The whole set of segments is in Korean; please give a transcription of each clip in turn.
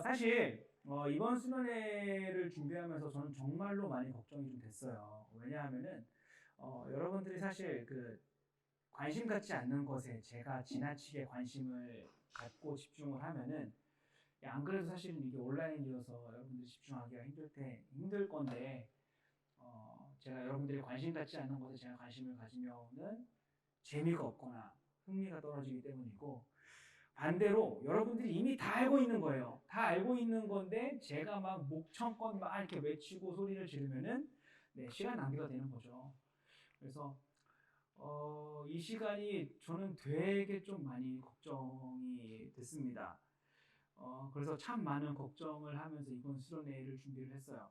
사실 이번 수련회를 준비하면서 저는 정말로 많이 걱정이 좀 됐어요. 왜냐하면은 여러분들이 사실 그 관심 갖지 않는 것에 제가 지나치게 관심을 갖고 집중을 하면은 안 그래도 사실은 이게 온라인이어서 여러분들이 집중하기가 힘들 건데 제가 여러분들이 관심 갖지 않는 것에 제가 관심을 가지면은 재미가 없거나 흥미가 떨어지기 때문이고 반대로 여러분들이 이미 다 알고 있는 거예요. 다 알고 있는 건데 제가 막 목청껏 막 이렇게 외치고 소리를 지르면은 네, 시간 낭비가 되는 거죠. 그래서 이 시간이 저는 되게 좀 많이 걱정이 됐습니다. 그래서 참 많은 걱정을 하면서 이번 수련회를 준비를 했어요.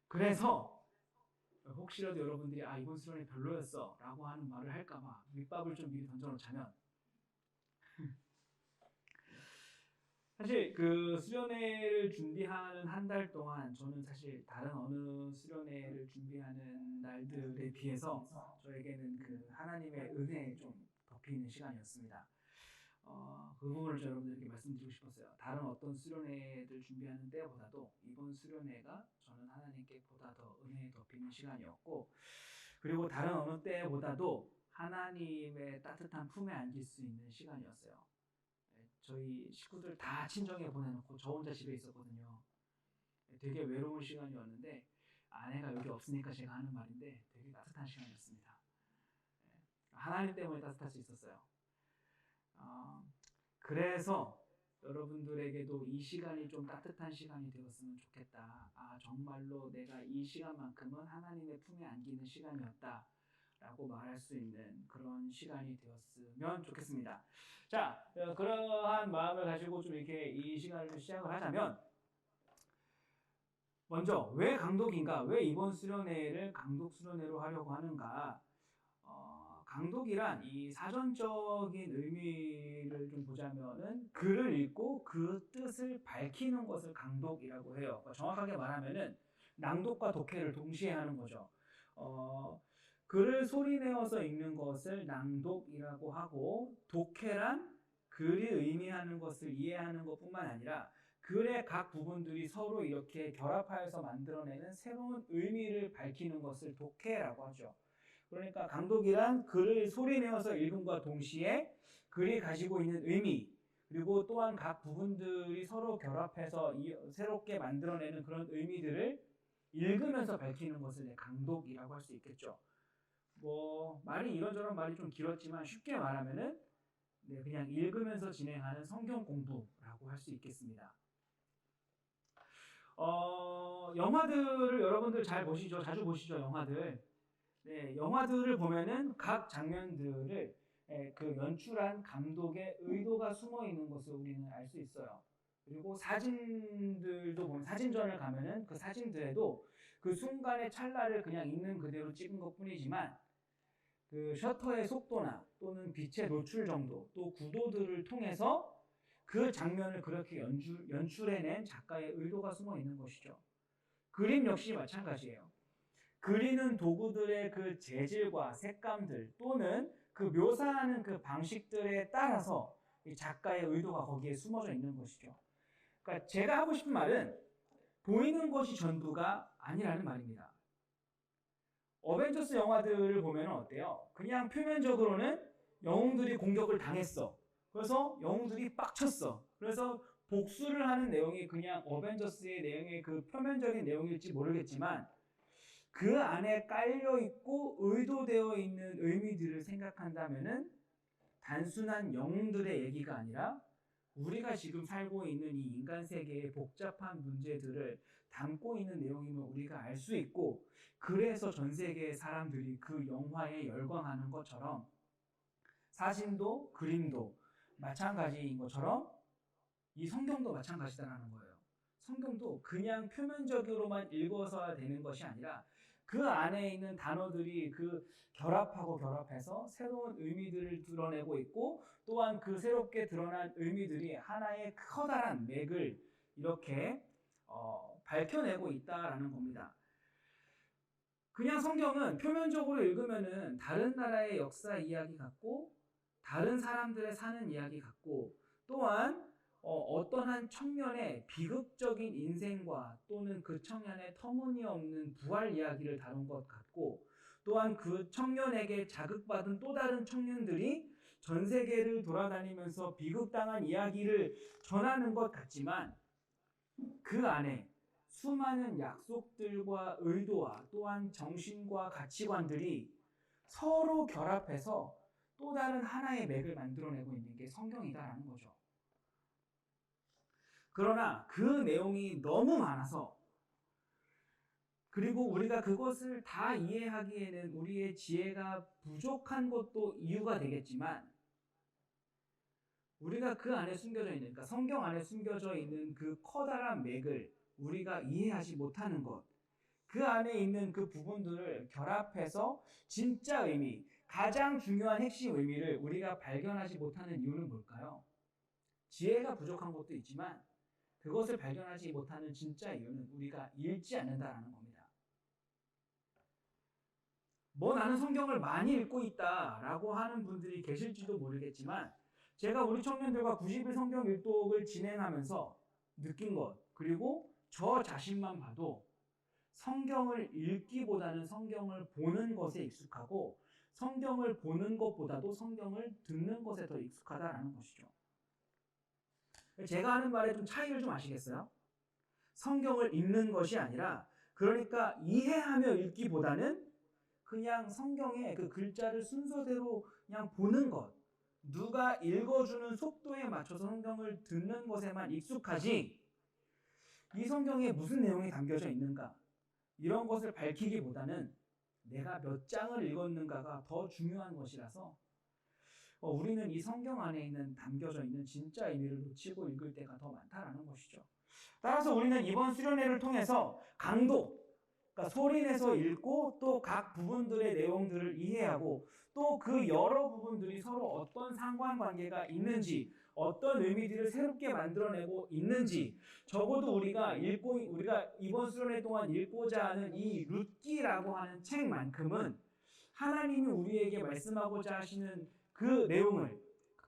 그래서 혹시라도 여러분들이 이번 수련회 별로였어 라고 하는 말을 할까봐 밑밥을 좀 미리 던져놓자면 사실 그 수련회를 준비하는 한 달 동안 저는 사실 다른 어느 수련회를 준비하는 날들에 비해서 저에게는 그 하나님의 은혜에 좀 덮이는 시간이었습니다. 그 부분을 여러분들께 말씀드리고 싶었어요. 다른 어떤 수련회를 준비하는 때보다도 이번 수련회가 저는 하나님께 보다 더 은혜에 덮이는 시간이었고 그리고 다른 어느 때보다도 하나님의 따뜻한 품에 안길 수 있는 시간이었어요. 저희 식구들 다 친정에 보내놓고 저 혼자 집에 있었거든요. 되게 외로운 시간이었는데 아내가 여기 없으니까 제가 하는 말인데 되게 따뜻한 시간이었습니다. 하나님 때문에 따뜻할 수 있었어요. 그래서 여러분들에게도 이 시간이 좀 따뜻한 시간이 되었으면 좋겠다. 정말로 내가 이 시간만큼은 하나님의 품에 안기는 시간이었다. 라고 말할 수 있는 그런 시간이 되었으면 좋겠습니다. 자, 그러한 마음을 가지고 좀 이렇게 이 시간을 시작을 하자면, 먼저, 왜 강독인가? 왜 이번 수련회를 강독 수련회로 하려고 하는가? 강독이란 이 사전적인 의미를 좀 보자면은 글을 읽고 그 뜻을 밝히는 것을 강독이라고 해요. 정확하게 말하면은 낭독과 독해를 동시에 하는 거죠. 글을 소리내어서 읽는 것을 낭독이라고 하고 독해란 글이 의미하는 것을 이해하는 것뿐만 아니라 글의 각 부분들이 서로 이렇게 결합하여서 만들어내는 새로운 의미를 밝히는 것을 독해라고 하죠. 그러니까 강독이란 글을 소리내어서 읽음과 동시에 글이 가지고 있는 의미 그리고 또한 각 부분들이 서로 결합해서 새롭게 만들어내는 그런 의미들을 읽으면서 밝히는 것을 강독이라고 할 수 있겠죠. 말이 이런저런 말이 좀 길었지만 쉽게 말하면은 그냥 읽으면서 진행하는 성경 공부라고 할 수 있겠습니다. 영화들을 여러분들 잘 보시죠? 자주 보시죠, 영화들. 네, 영화들을 보면은 각 장면들을 그 연출한 감독의 의도가 숨어 있는 것을 우리는 알 수 있어요. 그리고 사진들도 보면 사진전을 가면은 그 사진들에도 그 순간의 찰나를 그냥 있는 그대로 찍은 것 뿐이지만 그 셔터의 속도나 또는 빛의 노출 정도 또 구도들을 통해서 그 장면을 그렇게 연출해낸 작가의 의도가 숨어 있는 것이죠. 그림 역시 마찬가지예요. 그리는 도구들의 그 재질과 색감들 또는 그 묘사하는 그 방식들에 따라서 이 작가의 의도가 거기에 숨어져 있는 것이죠. 그러니까 제가 하고 싶은 말은 보이는 것이 전부가 아니라는 말입니다. 어벤져스 영화들을 보면 어때요? 그냥 표면적으로는 영웅들이 공격을 당했어. 그래서 영웅들이 빡쳤어. 그래서 복수를 하는 내용이 그냥 어벤져스의 내용의 그 표면적인 내용일지 모르겠지만 그 안에 깔려있고 의도되어 있는 의미들을 생각한다면은 단순한 영웅들의 얘기가 아니라 우리가 지금 살고 있는 이 인간 세계의 복잡한 문제들을 담고 있는 내용임을 우리가 알 수 있고 그래서 전 세계의 사람들이 그 영화에 열광하는 것처럼 사진도 그림도 마찬가지인 것처럼 이 성경도 마찬가지다라는 거예요. 성경도 그냥 표면적으로만 읽어서야 되는 것이 아니라 그 안에 있는 단어들이 그 결합해서 새로운 의미들을 드러내고 있고 또한 그 새롭게 드러난 의미들이 하나의 커다란 맥을 이렇게 밝혀내고 있다라는 겁니다. 그냥 성경은 표면적으로 읽으면은 다른 나라의 역사 이야기 같고 다른 사람들의 사는 이야기 같고 또한 어떠한 청년의 비극적인 인생과 또는 그 청년의 터무니없는 부활 이야기를 다룬 것 같고, 또한 그 청년에게 자극받은 또 다른 청년들이 전 세계를 돌아다니면서 비극당한 이야기를 전하는 것 같지만, 그 안에 수많은 약속들과 의도와 또한 정신과 가치관들이 서로 결합해서 또 다른 하나의 맥을 만들어내고 있는 게 성경이다라는 거죠. 그러나 그 내용이 너무 많아서, 그리고 우리가 그것을 다 이해하기에는 우리의 지혜가 부족한 것도 이유가 되겠지만, 우리가 그 안에 숨겨져 있는, 그러니까 성경 안에 숨겨져 있는 그 커다란 맥을 우리가 이해하지 못하는 것, 그 안에 있는 그 부분들을 결합해서 진짜 의미, 가장 중요한 핵심 의미를 우리가 발견하지 못하는 이유는 뭘까요? 지혜가 부족한 것도 있지만 그것을 발견하지 못하는 진짜 이유는 우리가 읽지 않는다라는 겁니다. 나는 성경을 많이 읽고 있다라고 하는 분들이 계실지도 모르겠지만, 제가 우리 청년들과 90일 성경 일독을 진행하면서 느낀 것, 그리고 저 자신만 봐도 성경을 읽기보다는 성경을 보는 것에 익숙하고, 성경을 보는 것보다도 성경을 듣는 것에 더 익숙하다라는 것이죠. 제가 하는 말에 좀 차이를 좀 아시겠어요? 성경을 읽는 것이 아니라, 그러니까 이해하며 읽기보다는 그냥 성경의 그 글자를 순서대로 그냥 보는 것, 누가 읽어주는 속도에 맞춰서 성경을 듣는 것에만 익숙하지, 이 성경에 무슨 내용이 담겨져 있는가, 이런 것을 밝히기보다는 내가 몇 장을 읽었는가가 더 중요한 것이라서 우리는 이 성경 안에 담겨져 있는 진짜 의미를 놓치고 읽을 때가 더 많다라는 것이죠. 따라서 우리는 이번 수련회를 통해서 강도, 그러니까 소리내서 읽고 또 각 부분들의 내용들을 이해하고, 또 그 여러 부분들이 서로 어떤 상관관계가 있는지, 어떤 의미들을 새롭게 만들어내고 있는지, 적어도 우리가 이번 수련회 동안 읽고자 하는 이 룻기라고 하는 책만큼은 하나님이 우리에게 말씀하고자 하시는 그 내용을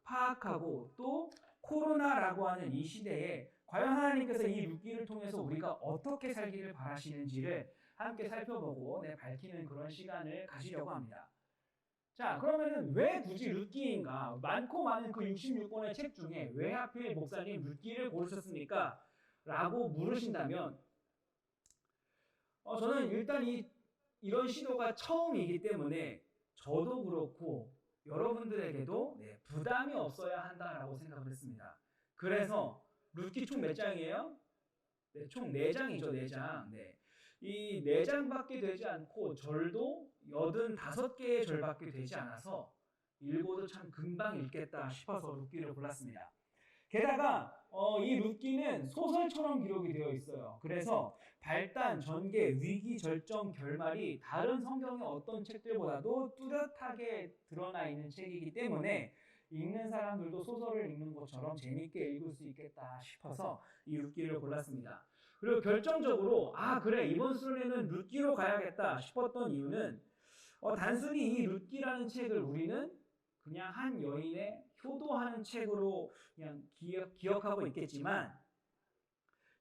파악하고, 또 코로나라고 하는 이 시대에 과연 하나님께서 이 룻기를 통해서 우리가 어떻게 살기를 바라시는지를 함께 살펴보고 밝히는 그런 시간을 가지려고 합니다. 자, 그러면은 왜 굳이 룻기인가? 많고 많은 그 66권의 책 중에 왜 하필 목사님 룻기를 고르셨습니까? 라고 물으신다면, 저는 일단 이런 시도가 처음이기 때문에 저도 그렇고 여러분들에게도 부담이 없어야 한다라고 생각을 했습니다. 그래서 룻기 총 몇 장이에요? 총 4장이죠, 4장. 이 4장밖에 되지 않고 절도 85개의 절밖에 되지 않아서 읽어도 참 금방 읽겠다 싶어서 룻기를 골랐습니다. 게다가 이 룻기는 소설처럼 기록이 되어 있어요. 그래서 발단, 전개, 위기, 절정, 결말이 다른 성경의 어떤 책들보다도 뚜렷하게 드러나 있는 책이기 때문에 읽는 사람들도 소설을 읽는 것처럼 재밌게 읽을 수 있겠다 싶어서 이 룻기를 골랐습니다. 그리고 결정적으로 그래, 이번 수련회는 룻기로 가야겠다 싶었던 이유는 단순히 이 룻기라는 책을 우리는 그냥 한 여인의 효도하는 책으로 그냥 기억하고 있겠지만,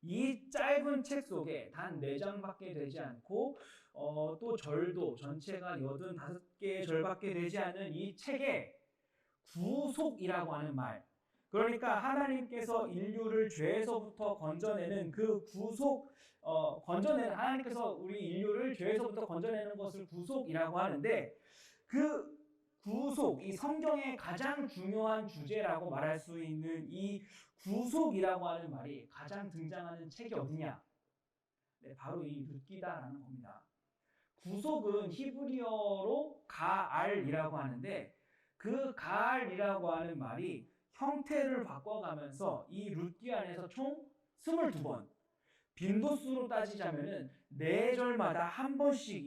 이 짧은 책 속에 단 4장밖에 되지 않고 또 절도 전체가 85개의 절밖에 되지 않은 이 책에 구속이라고 하는 말, 그러니까 하나님께서 인류를 죄에서부터 건져내는 그 하나님께서 우리 인류를 죄에서부터 건져내는 것을 구속이라고 하는데, 그 구속, 이 성경의 가장 중요한 주제라고 말할 수 있는 이 구속이라고 하는 말이 가장 등장하는 책이 어디냐? 바로 이 룻기다라는 겁니다. 구속은 히브리어로 가알이라고 하는데, 그 가알이라고 하는 말이 형태를 바꿔가면서 이 룻기 안에서 총 22번, 빈도수로 따지자면은 4절마다 한 번씩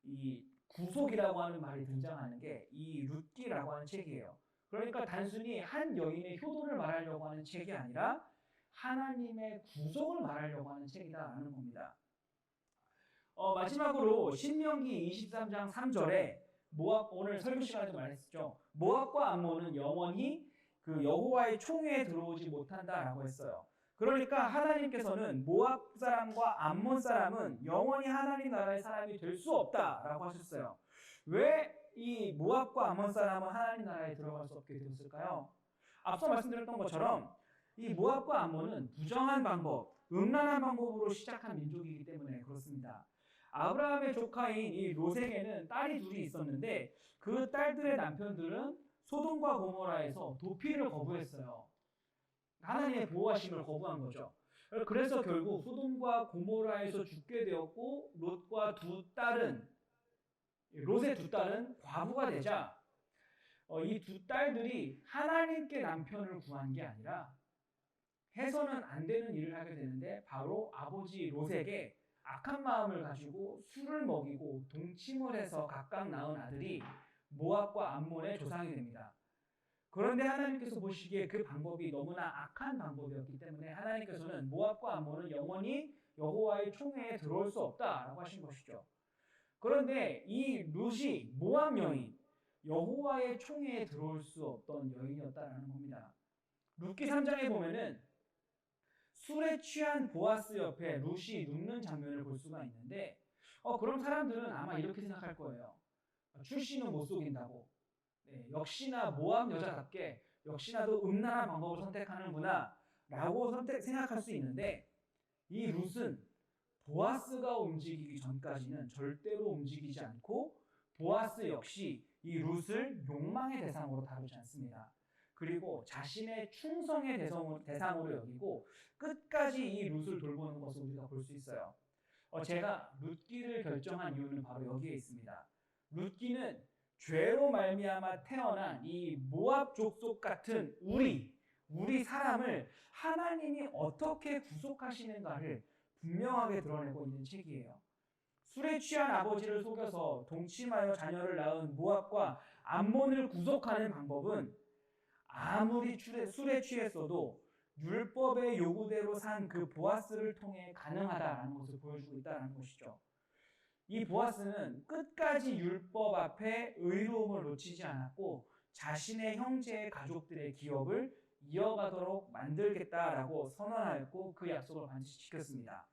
이 구속이라고 하는 말이 등장하는 게 이 룻기라고 하는 책이에요. 그러니까 단순히 한 여인의 효도를 말하려고 하는 책이 아니라 하나님의 구속을 말하려고 하는 책이다라는 겁니다. 마지막으로 신명기 23장 3절에 오늘 설교 시간에도 말했었죠. 모압과 암몬은 영원히 그 여호와의 총회에 들어오지 못한다라고 했어요. 그러니까 하나님께서는 모압 사람과 암몬 사람은 영원히 하나님 나라의 사람이 될 수 없다라고 하셨어요. 왜 이 모압과 암몬 사람은 하나님 나라에 들어갈 수 없게 되었을까요? 앞서 말씀드렸던 것처럼 이 모압과 암몬은 부정한 방법, 음란한 방법으로 시작한 민족이기 때문에 그렇습니다. 아브라함의 조카인 이 롯에게는 딸이 둘이 있었는데 그 딸들의 남편들은 소돔과 고모라에서 도피를 거부했어요. 하나님의 보호하심을 거부한 거죠. 그래서 결국 소돔과 고모라에서 죽게 되었고 롯과 롯의 두 딸은 과부가 되자 이 두 딸들이 하나님께 남편을 구한 게 아니라 해서는 안 되는 일을 하게 되는데 바로 아버지 롯에게 악한 마음을 가지고 술을 먹이고 동침을 해서 각각 낳은 아들이 모압과 암몬의 조상이 됩니다. 그런데 하나님께서 보시기에 그 방법이 너무나 악한 방법이었기 때문에 하나님께서는 모압과 암몬은 영원히 여호와의 총회에 들어올 수 없다라고 하신 것이죠. 그런데 이 룻이 모압 여인, 여호와의 총회에 들어올 수 없던 여인이었다라는 겁니다. 룻기 3장에 보면은 술에 취한 보아스 옆에 룻이 눕는 장면을 볼 수가 있는데 그럼 사람들은 아마 이렇게 생각할 거예요. 출신은 못 속인다고. 네, 역시나 모압 여자답게 역시나도 음란한 방법을 선택하는구나 라고 생각할 수 있는데 이 룻은 보아스가 움직이기 전까지는 절대로 움직이지 않고 보아스 역시 이 룻을 욕망의 대상으로 다루지 않습니다. 그리고 자신의 충성의 대상으로 여기고 끝까지 이 룻을 돌보는 것을 우리가 볼 수 있어요. 제가 룻기를 결정한 이유는 바로 여기에 있습니다. 룻기는 죄로 말미암아 태어난 이 모압 족속 같은 우리 사람을 하나님이 어떻게 구속하시는가를 분명하게 드러내고 있는 책이에요. 술에 취한 아버지를 속여서 동침하여 자녀를 낳은 모압과 암몬을 구속하는 방법은 아무리 술에 취했어도 율법의 요구대로 산 그 보아스를 통해 가능하다라는 것을 보여주고 있다는 것이죠. 이 보아스는 끝까지 율법 앞에 의로움을 놓치지 않았고 자신의 형제의 가족들의 기업을 이어가도록 만들겠다라고 선언하였고 그 약속을 반드시 지켰습니다.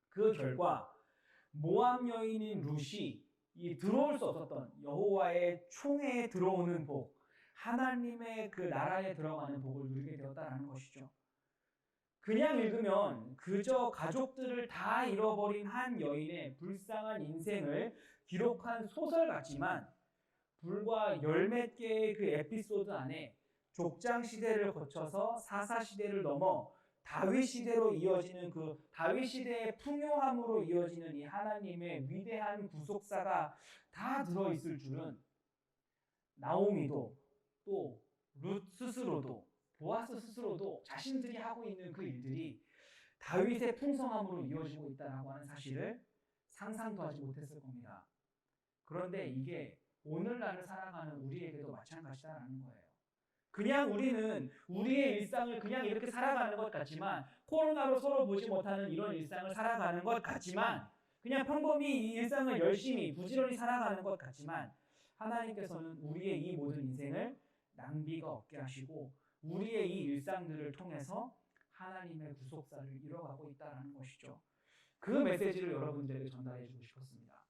그 결과 모압 여인인 룻이 들어올 수 없었던 여호와의 총회에 들어오는 복, 하나님의 그 나라에 들어가는 복을 누리게 되었다는 것이죠. 그냥 읽으면 그저 가족들을 다 잃어버린 한 여인의 불쌍한 인생을 기록한 소설 같지만 불과 열몇 개의 그 에피소드 안에 족장 시대를 거쳐서 사사 시대를 넘어 다윗 시대로 이어지는 그 다윗 시대의 풍요함으로 이어지는 이 하나님의 위대한 구속사가 다 들어있을 줄은 나오미도 또 룻 스스로도 보아스 스스로도 자신들이 하고 있는 그 일들이 다윗의 풍성함으로 이어지고 있다고 하는 사실을 상상도 하지 못했을 겁니다. 그런데 이게 오늘날을 살아가는 우리에게도 마찬가지다라는 거예요. 그냥 우리는 우리의 일상을 그냥 이렇게 살아가는 것 같지만 코로나로 서로 보지 못하는 이런 일상을 살아가는 것 같지만 그냥 평범히 이 일상을 열심히 부지런히 살아가는 것 같지만 하나님께서는 우리의 이 모든 인생을 낭비가 없게 하시고 우리의 이 일상들을 통해서 하나님의 구속사를 이뤄가고 있다는 것이죠. 그 메시지를 여러분들에게 전달해 주고 싶었습니다.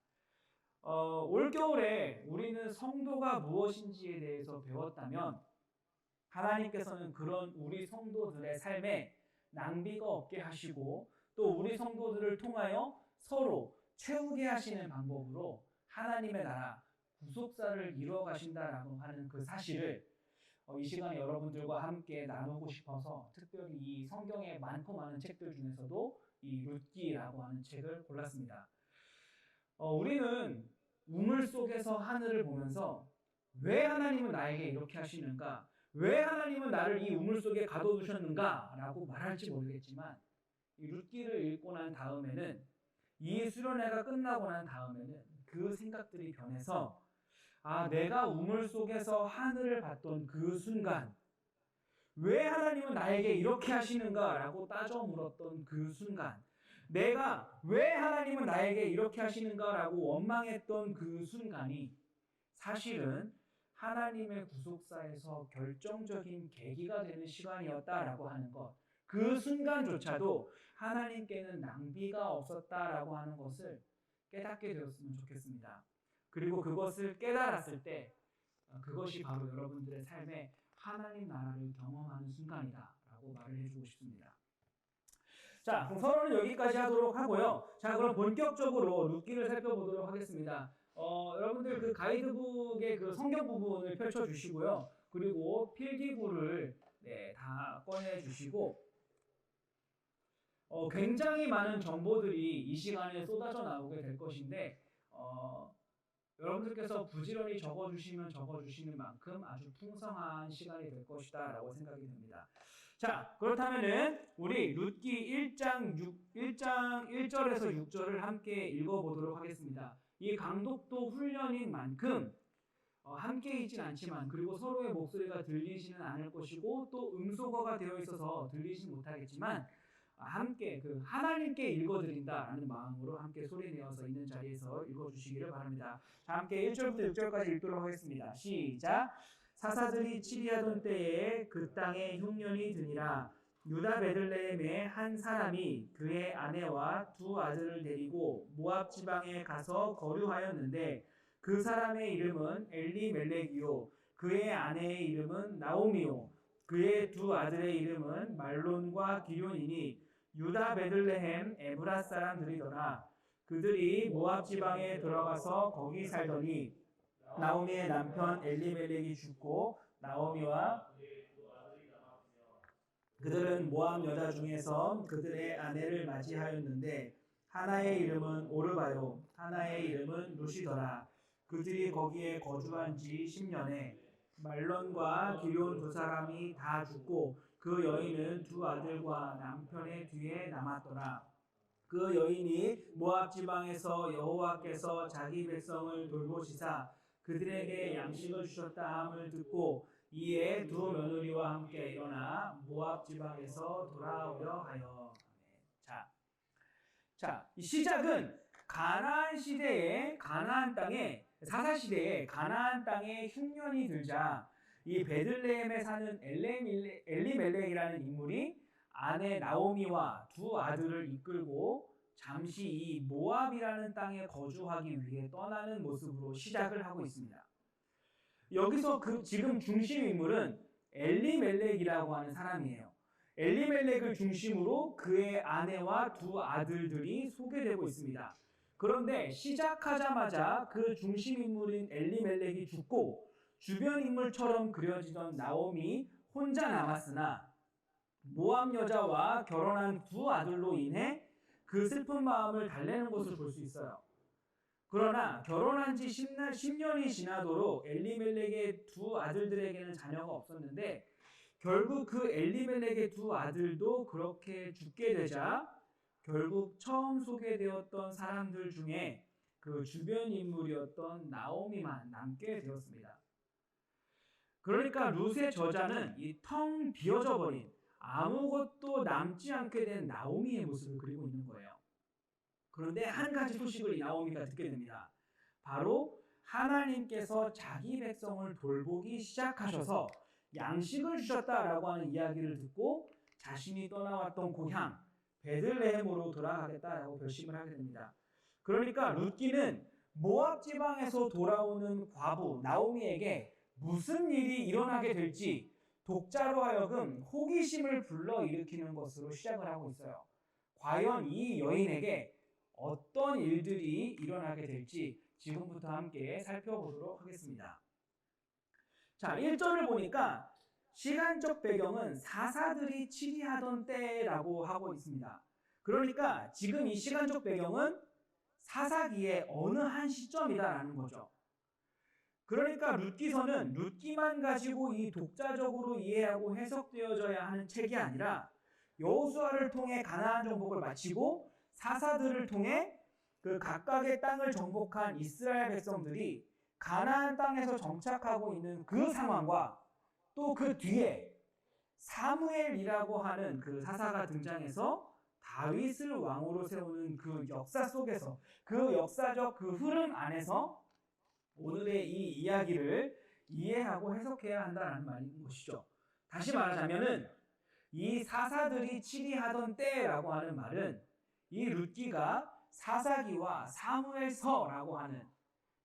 올겨울에 우리는 성도가 무엇인지에 대해서 배웠다면 하나님께서는 그런 우리 성도들의 삶에 낭비가 없게 하시고 또 우리 성도들을 통하여 서로 채우게 하시는 방법으로 하나님의 나라 구속사를 이루어 가신다라고 하는 그 사실을 이 시간에 여러분들과 함께 나누고 싶어서 특별히 이 성경의 많고 많은 책들 중에서도 이 룻기라고 하는 책을 골랐습니다. 우리는 우물 속에서 하늘을 보면서 왜 하나님은 나에게 이렇게 하시는가? 왜 하나님은 나를 이 우물 속에 가둬두셨는가? 라고 말할지 모르겠지만 이 룻기를 읽고 난 다음에는 이 수련회가 끝나고 난 다음에는 그 생각들이 변해서 내가 우물 속에서 하늘을 봤던 그 순간 왜 하나님은 나에게 이렇게 하시는가? 라고 따져 물었던 그 순간 내가 왜 하나님은 나에게 이렇게 하시는가? 라고 원망했던 그 순간이 사실은 하나님의 구속사에서 결정적인 계기가 되는 시간이었다라고 하는 것, 그 순간조차도 하나님께는 낭비가 없었다라고 하는 것을 깨닫게 되었으면 좋겠습니다. 그리고 그것을 깨달았을 때 그것이 바로 여러분들의 삶에 하나님 나라를 경험하는 순간이다라고 말을 해주고 싶습니다. 자, 그럼 서론은 여기까지 하도록 하고요. 자, 그럼 본격적으로 룻기를 살펴보도록 하겠습니다. 여러분들 그 가이드북의 그 성경 부분을 펼쳐주시고요. 그리고 필기구를 다 꺼내주시고 굉장히 많은 정보들이 이 시간에 쏟아져 나오게 될 것인데 여러분들께서 부지런히 적어주시는 만큼 아주 풍성한 시간이 될 것이다 라고 생각이 듭니다. 자, 그렇다면은 우리 룻기 1장 1절에서 6절을 함께 읽어보도록 하겠습니다. 이 강독도 훈련인 만큼 함께 있진 않지만 그리고 서로의 목소리가 들리지는 않을 것이고 또 음소거가 되어 있어서 들리지 못하겠지만 함께 그 하나님께 읽어드린다라는 마음으로 함께 소리내어서 있는 자리에서 읽어주시기를 바랍니다. 자, 함께 1절부터 6절까지 읽도록 하겠습니다. 시작! 사사들이 치리하던 때에 그 땅에 흉년이 드니라. 유다 베들레헴의 한 사람이 그의 아내와 두 아들을 데리고 모압 지방에 가서 거류하였는데 그 사람의 이름은 엘리멜렉이요 그의 아내의 이름은 나오미요 그의 두 아들의 이름은 말론과 기런이니 유다 베들레헴 에브라 사람들이더라. 그들이 모압 지방에 들어가서 거기 살더니 나오미의 남편 엘리멜렉이 죽고 나오미와 그들은 모압 여자 중에서 그들의 아내를 맞이하였는데 하나의 이름은 오르바요 하나의 이름은 루시더라. 그들이 거기에 거주한 지 10년에 말론과 기런 두 사람이 다 죽고 그 여인은 두 아들과 남편의 뒤에 남았더라. 그 여인이 모압 지방에서 여호와께서 자기 백성을 돌보시사 그들에게 양식을 주셨다 함을 듣고 이에 두 며느리와 함께 일어나 모압 지방에서 돌아오려 하여. 자, 이 시작은 가나안 시대에 가나안 땅에 사사 시대에 가나안 땅에 흉년이 들자 이 베들레헴에 사는 엘리멜렉이라는 인물이 아내 나오미와 두 아들을 이끌고 잠시 이 모압이라는 땅에 거주하기 위해 떠나는 모습으로 시작을 하고 있습니다. 여기서 지금 중심 인물은 엘리멜렉이라고 하는 사람이에요. 엘리멜렉을 중심으로 그의 아내와 두 아들들이 소개되고 있습니다. 그런데 시작하자마자 그 중심 인물인 엘리멜렉이 죽고 주변 인물처럼 그려지던 나오미 혼자 남았으나 모압 여자와 결혼한 두 아들로 인해 그 슬픈 마음을 달래는 것을 볼 수 있어요. 그러나 결혼한 지 10년이 지나도록 엘리멜렉의 두 아들들에게는 자녀가 없었는데 결국 그 엘리멜렉의 두 아들도 그렇게 죽게 되자 결국 처음 소개되었던 사람들 중에 그 주변 인물이었던 나오미만 남게 되었습니다. 그러니까 룻의 저자는 이 텅 비어져 버린 아무것도 남지 않게 된 나오미의 모습을 그리고 있는 거예요. 그런데 한 가지 소식을 이 나오미가 듣게 됩니다. 바로 하나님께서 자기 백성을 돌보기 시작하셔서 양식을 주셨다라고 하는 이야기를 듣고 자신이 떠나왔던 고향 베들레헴으로 돌아가겠다라고 결심을 하게 됩니다. 그러니까 룻기는 모압 지방에서 돌아오는 과부 나오미에게 무슨 일이 일어나게 될지 독자로 하여금 호기심을 불러일으키는 것으로 시작을 하고 있어요. 과연 이 여인에게 어떤 일들이 일어나게 될지 지금부터 함께 살펴보도록 하겠습니다. 자, 1절을 보니까 시간적 배경은 사사들이 치리하던 때라고 하고 있습니다. 그러니까 지금 이 시간적 배경은 사사기의 어느 한 시점이다라는 거죠. 그러니까 룻기서는 룻기만 가지고 이 독자적으로 이해하고 해석되어져야 하는 책이 아니라 여호수아를 통해 가나안 정복을 마치고 사사들을 통해 그 각각의 땅을 정복한 이스라엘 백성들이 가나안 땅에서 정착하고 있는 그 상황과 또 그 뒤에 사무엘이라고 하는 그 사사가 등장해서 다윗을 왕으로 세우는 그 역사 속에서 그 역사적 그 흐름 안에서 오늘의 이 이야기를 이해하고 해석해야 한다는 말인 것이죠. 다시 말하자면은 이 사사들이 치리하던 때라고 하는 말은 이 룻기가 사사기와 사무엘서라고 하는,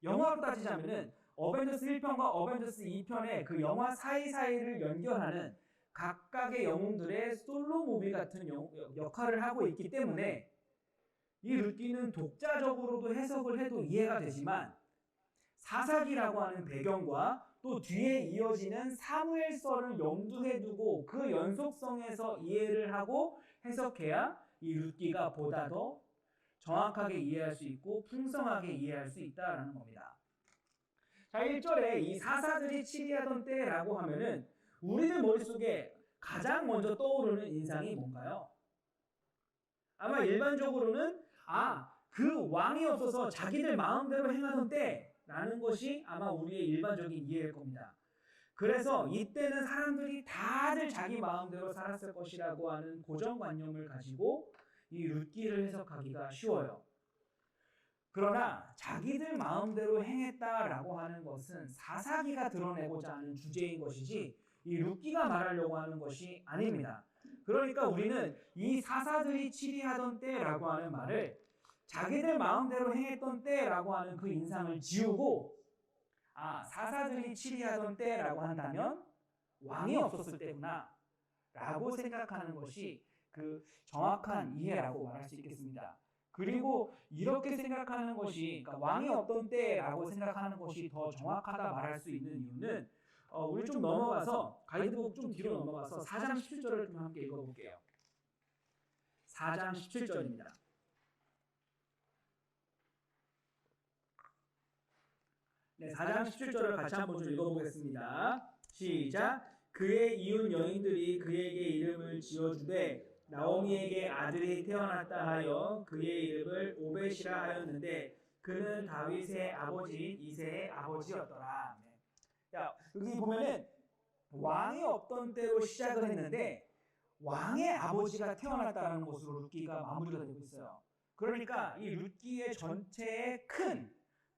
영화로 따지자면은 어벤져스 1편과 어벤져스 2편의 그 영화 사이사이를 연결하는 각각의 영웅들의 솔로 무비 같은 역할을 하고 있기 때문에 이 룻기는 독자적으로도 해석을 해도 이해가 되지만 사사기라고 하는 배경과 또 뒤에 이어지는 사무엘서를 염두에 두고 그 연속성에서 이해를 하고 해석해야 이 룻기가 보다 더 정확하게 이해할 수 있고 풍성하게 이해할 수 있다는 겁니다. 자, 1절에 이 사사들이 치리하던 때라고 하면은 우리들 머릿속에 가장 먼저 떠오르는 인상이 뭔가요? 아마 일반적으로는 그 왕이 없어서 자기들 마음대로 행하던 때라는 것이 아마 우리의 일반적인 이해일 겁니다. 그래서 이때는 사람들이 다들 자기 마음대로 살았을 것이라고 하는 고정관념을 가지고 이 룻기를 해석하기가 쉬워요. 그러나 자기들 마음대로 행했다라고 하는 것은 사사기가 드러내고자 하는 주제인 것이지 이 룻기가 말하려고 하는 것이 아닙니다. 그러니까 우리는 이 사사들이 치리하던 때라고 하는 말을 자기들 마음대로 행했던 때라고 하는 그 인상을 지우고 사사들이 치리하던 때라고 한다면 왕이 없었을 때구나 라고 생각하는 것이 그 정확한 이해라고 말할 수 있겠습니다. 그리고 이렇게 생각하는 것이, 그러니까 왕이 없던 때라고 생각하는 것이 더 정확하다 말할 수 있는 이유는 우리 좀 넘어가서 가이드북 좀 뒤로 넘어가서 4장 17절을 좀 함께 읽어볼게요. 4장 17절입니다. 네, 4장 17절을 같이 한번 좀 읽어보겠습니다. 시작. 그의 이웃 여인들이 그에게 이름을 지어주되 나오미에게 아들이 태어났다 하여 그의 이름을 오벳이라 하였는데 그는 다윗의 아버지인 이새의 아버지였더라. 네. 자, 여기 보면은 왕이 없던 때로 시작을 했는데 왕의 아버지가 태어났다는 것으로 룻기가 마무리가 되고 있어요. 그러니까 이 룻기의 전체의 큰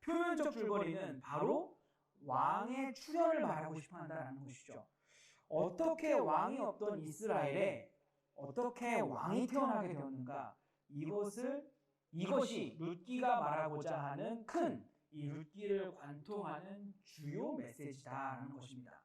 표면적 줄거리는 바로 왕의 출현을 말하고 싶어 한다는 것이죠. 어떻게 왕이 없던 이스라엘에 어떻게 왕이 태어나게 되었는가, 이것이 룻기가 말하고자 하는 큰 이 룻기를 관통하는 주요 메시지다라는 것입니다.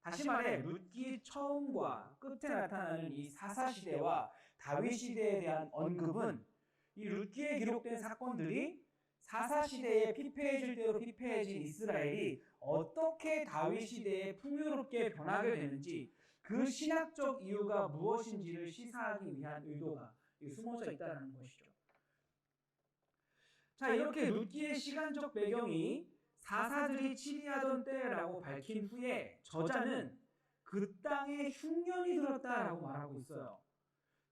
다시 말해 룻기 처음과 끝에 나타나는 이 사사시대와 다윗시대에 대한 언급은 이 룻기에 기록된 사건들이 사사시대에 피폐해질 대로 피폐해진 이스라엘이 어떻게 다윗시대에 풍요롭게 변하게 되는지 그 신학적 이유가 무엇인지를 시사하기 위한 의도가 숨어져 있다는 것이죠. 자, 이렇게 룻기의 시간적 배경이 사사들이 치리하던 때라고 밝힌 후에 저자는 그 땅에 흉년이 들었다라고 말하고 있어요.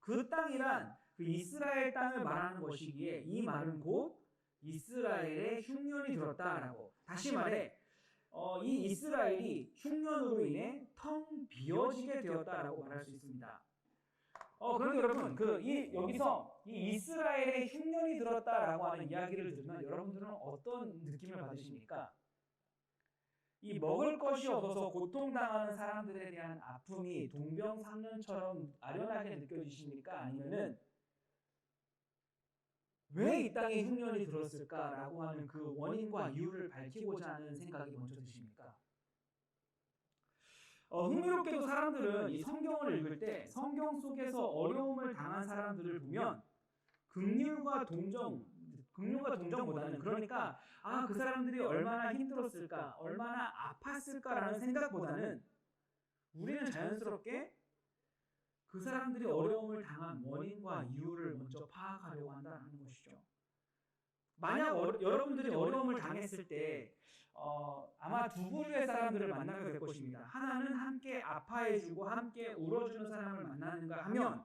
그 땅이란 그 이스라엘 땅을 말하는 것이기에 이 말은 곧 이스라엘에 흉년이 들었다라고. 다시 말해 이 이스라엘이 흉년으로 인해 텅 비어지게 되었다라고 말할 수 있습니다. 그런데 여러분, 여기서 이 이스라엘에 흉년이 들었다라고 하는 이야기를 들으면 여러분들은 어떤 느낌을 받으십니까? 이 먹을 것이 없어서 고통당하는 사람들에 대한 아픔이 동병상련처럼 아련하게 느껴지십니까? 아니면은 왜 이 땅에 흉년이 들었을까라고 하는 그 원인과 이유를 밝히고자 하는 생각이 먼저 드십니까? 흥미롭게도 사람들은 이 성경을 읽을 때 성경 속에서 어려움을 당한 사람들을 보면 긍휼과 동정보다는, 그러니까 그 사람들이 얼마나 힘들었을까, 얼마나 아팠을까라는 생각보다는 우리는 자연스럽게 그 사람들이 어려움을 당한 원인과 이유를 먼저 파악하려고 한다는 것이죠. 만약 여러분들이 어려움을 당했을 때 아마 두 부류의 사람들을 만나게 될 것입니다. 하나는 함께 아파해주고 함께 울어주는 사람을 만나는가 하면,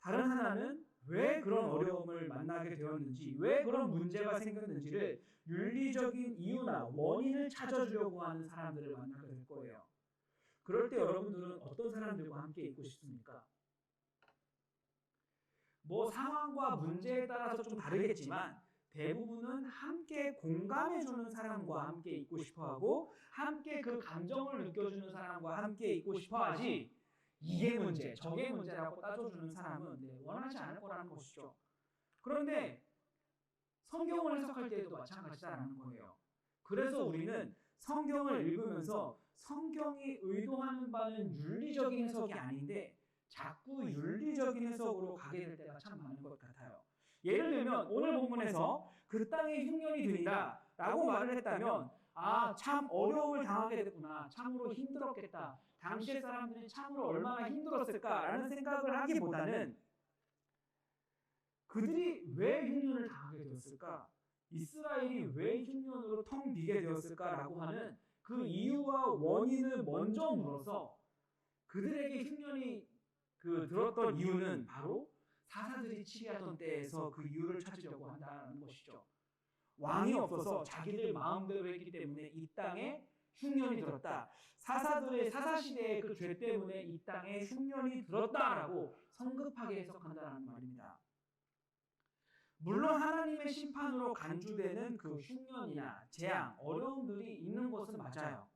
다른 하나는 왜 그런 어려움을 만나게 되었는지, 왜 그런 문제가 생겼는지를 윤리적인 이유나 원인을 찾아주려고 하는 사람들을 만나게 될 거예요. 그럴 때 여러분들은 어떤 사람들과 함께 있고 싶습니까? 상황과 문제에 따라서 좀 다르겠지만 대부분은 함께 공감해주는 사람과 함께 있고 싶어하고 함께 그 감정을 느껴주는 사람과 함께 있고 싶어하지 이게 문제, 저게 문제라고 따져주는 사람은 원하지 않을 거라는 것이죠. 그런데 성경을 해석할 때도 마찬가지다라는 거예요. 그래서 우리는 성경을 읽으면서 성경이 의도하는 바는 윤리적인 해석이 아닌데 자꾸 윤리적인 해석으로 가게 될 때가 참 많은 것 같아요. 예를 들면 오늘 본문에서 그 땅에 흉년이 들이다 라고 말을 했다면 참 어려움을 당하게 됐구나. 참으로 힘들었겠다. 당시의 사람들이 참으로 얼마나 힘들었을까라는 생각을 하기보다는 그들이 왜 흉년을 당하게 되었을까? 이스라엘이 왜 흉년으로 텅 비게 되었을까라고 하는 그 이유와 원인을 먼저 물어서 그들에게 흉년이 들었던 이유는 바로 사사들이 치리하던 때에서 그 이유를 찾으려고 한다는 것이죠. 왕이 없어서 자기들 마음대로 했기 때문에 이 땅에 흉년이 들었다. 사사들의 사사시대의 그 죄 때문에 이 땅에 흉년이 들었다라고 성급하게 해석한다는 말입니다. 물론 하나님의 심판으로 간주되는 그 흉년이나 재앙, 어려움들이 있는 것은 맞아요.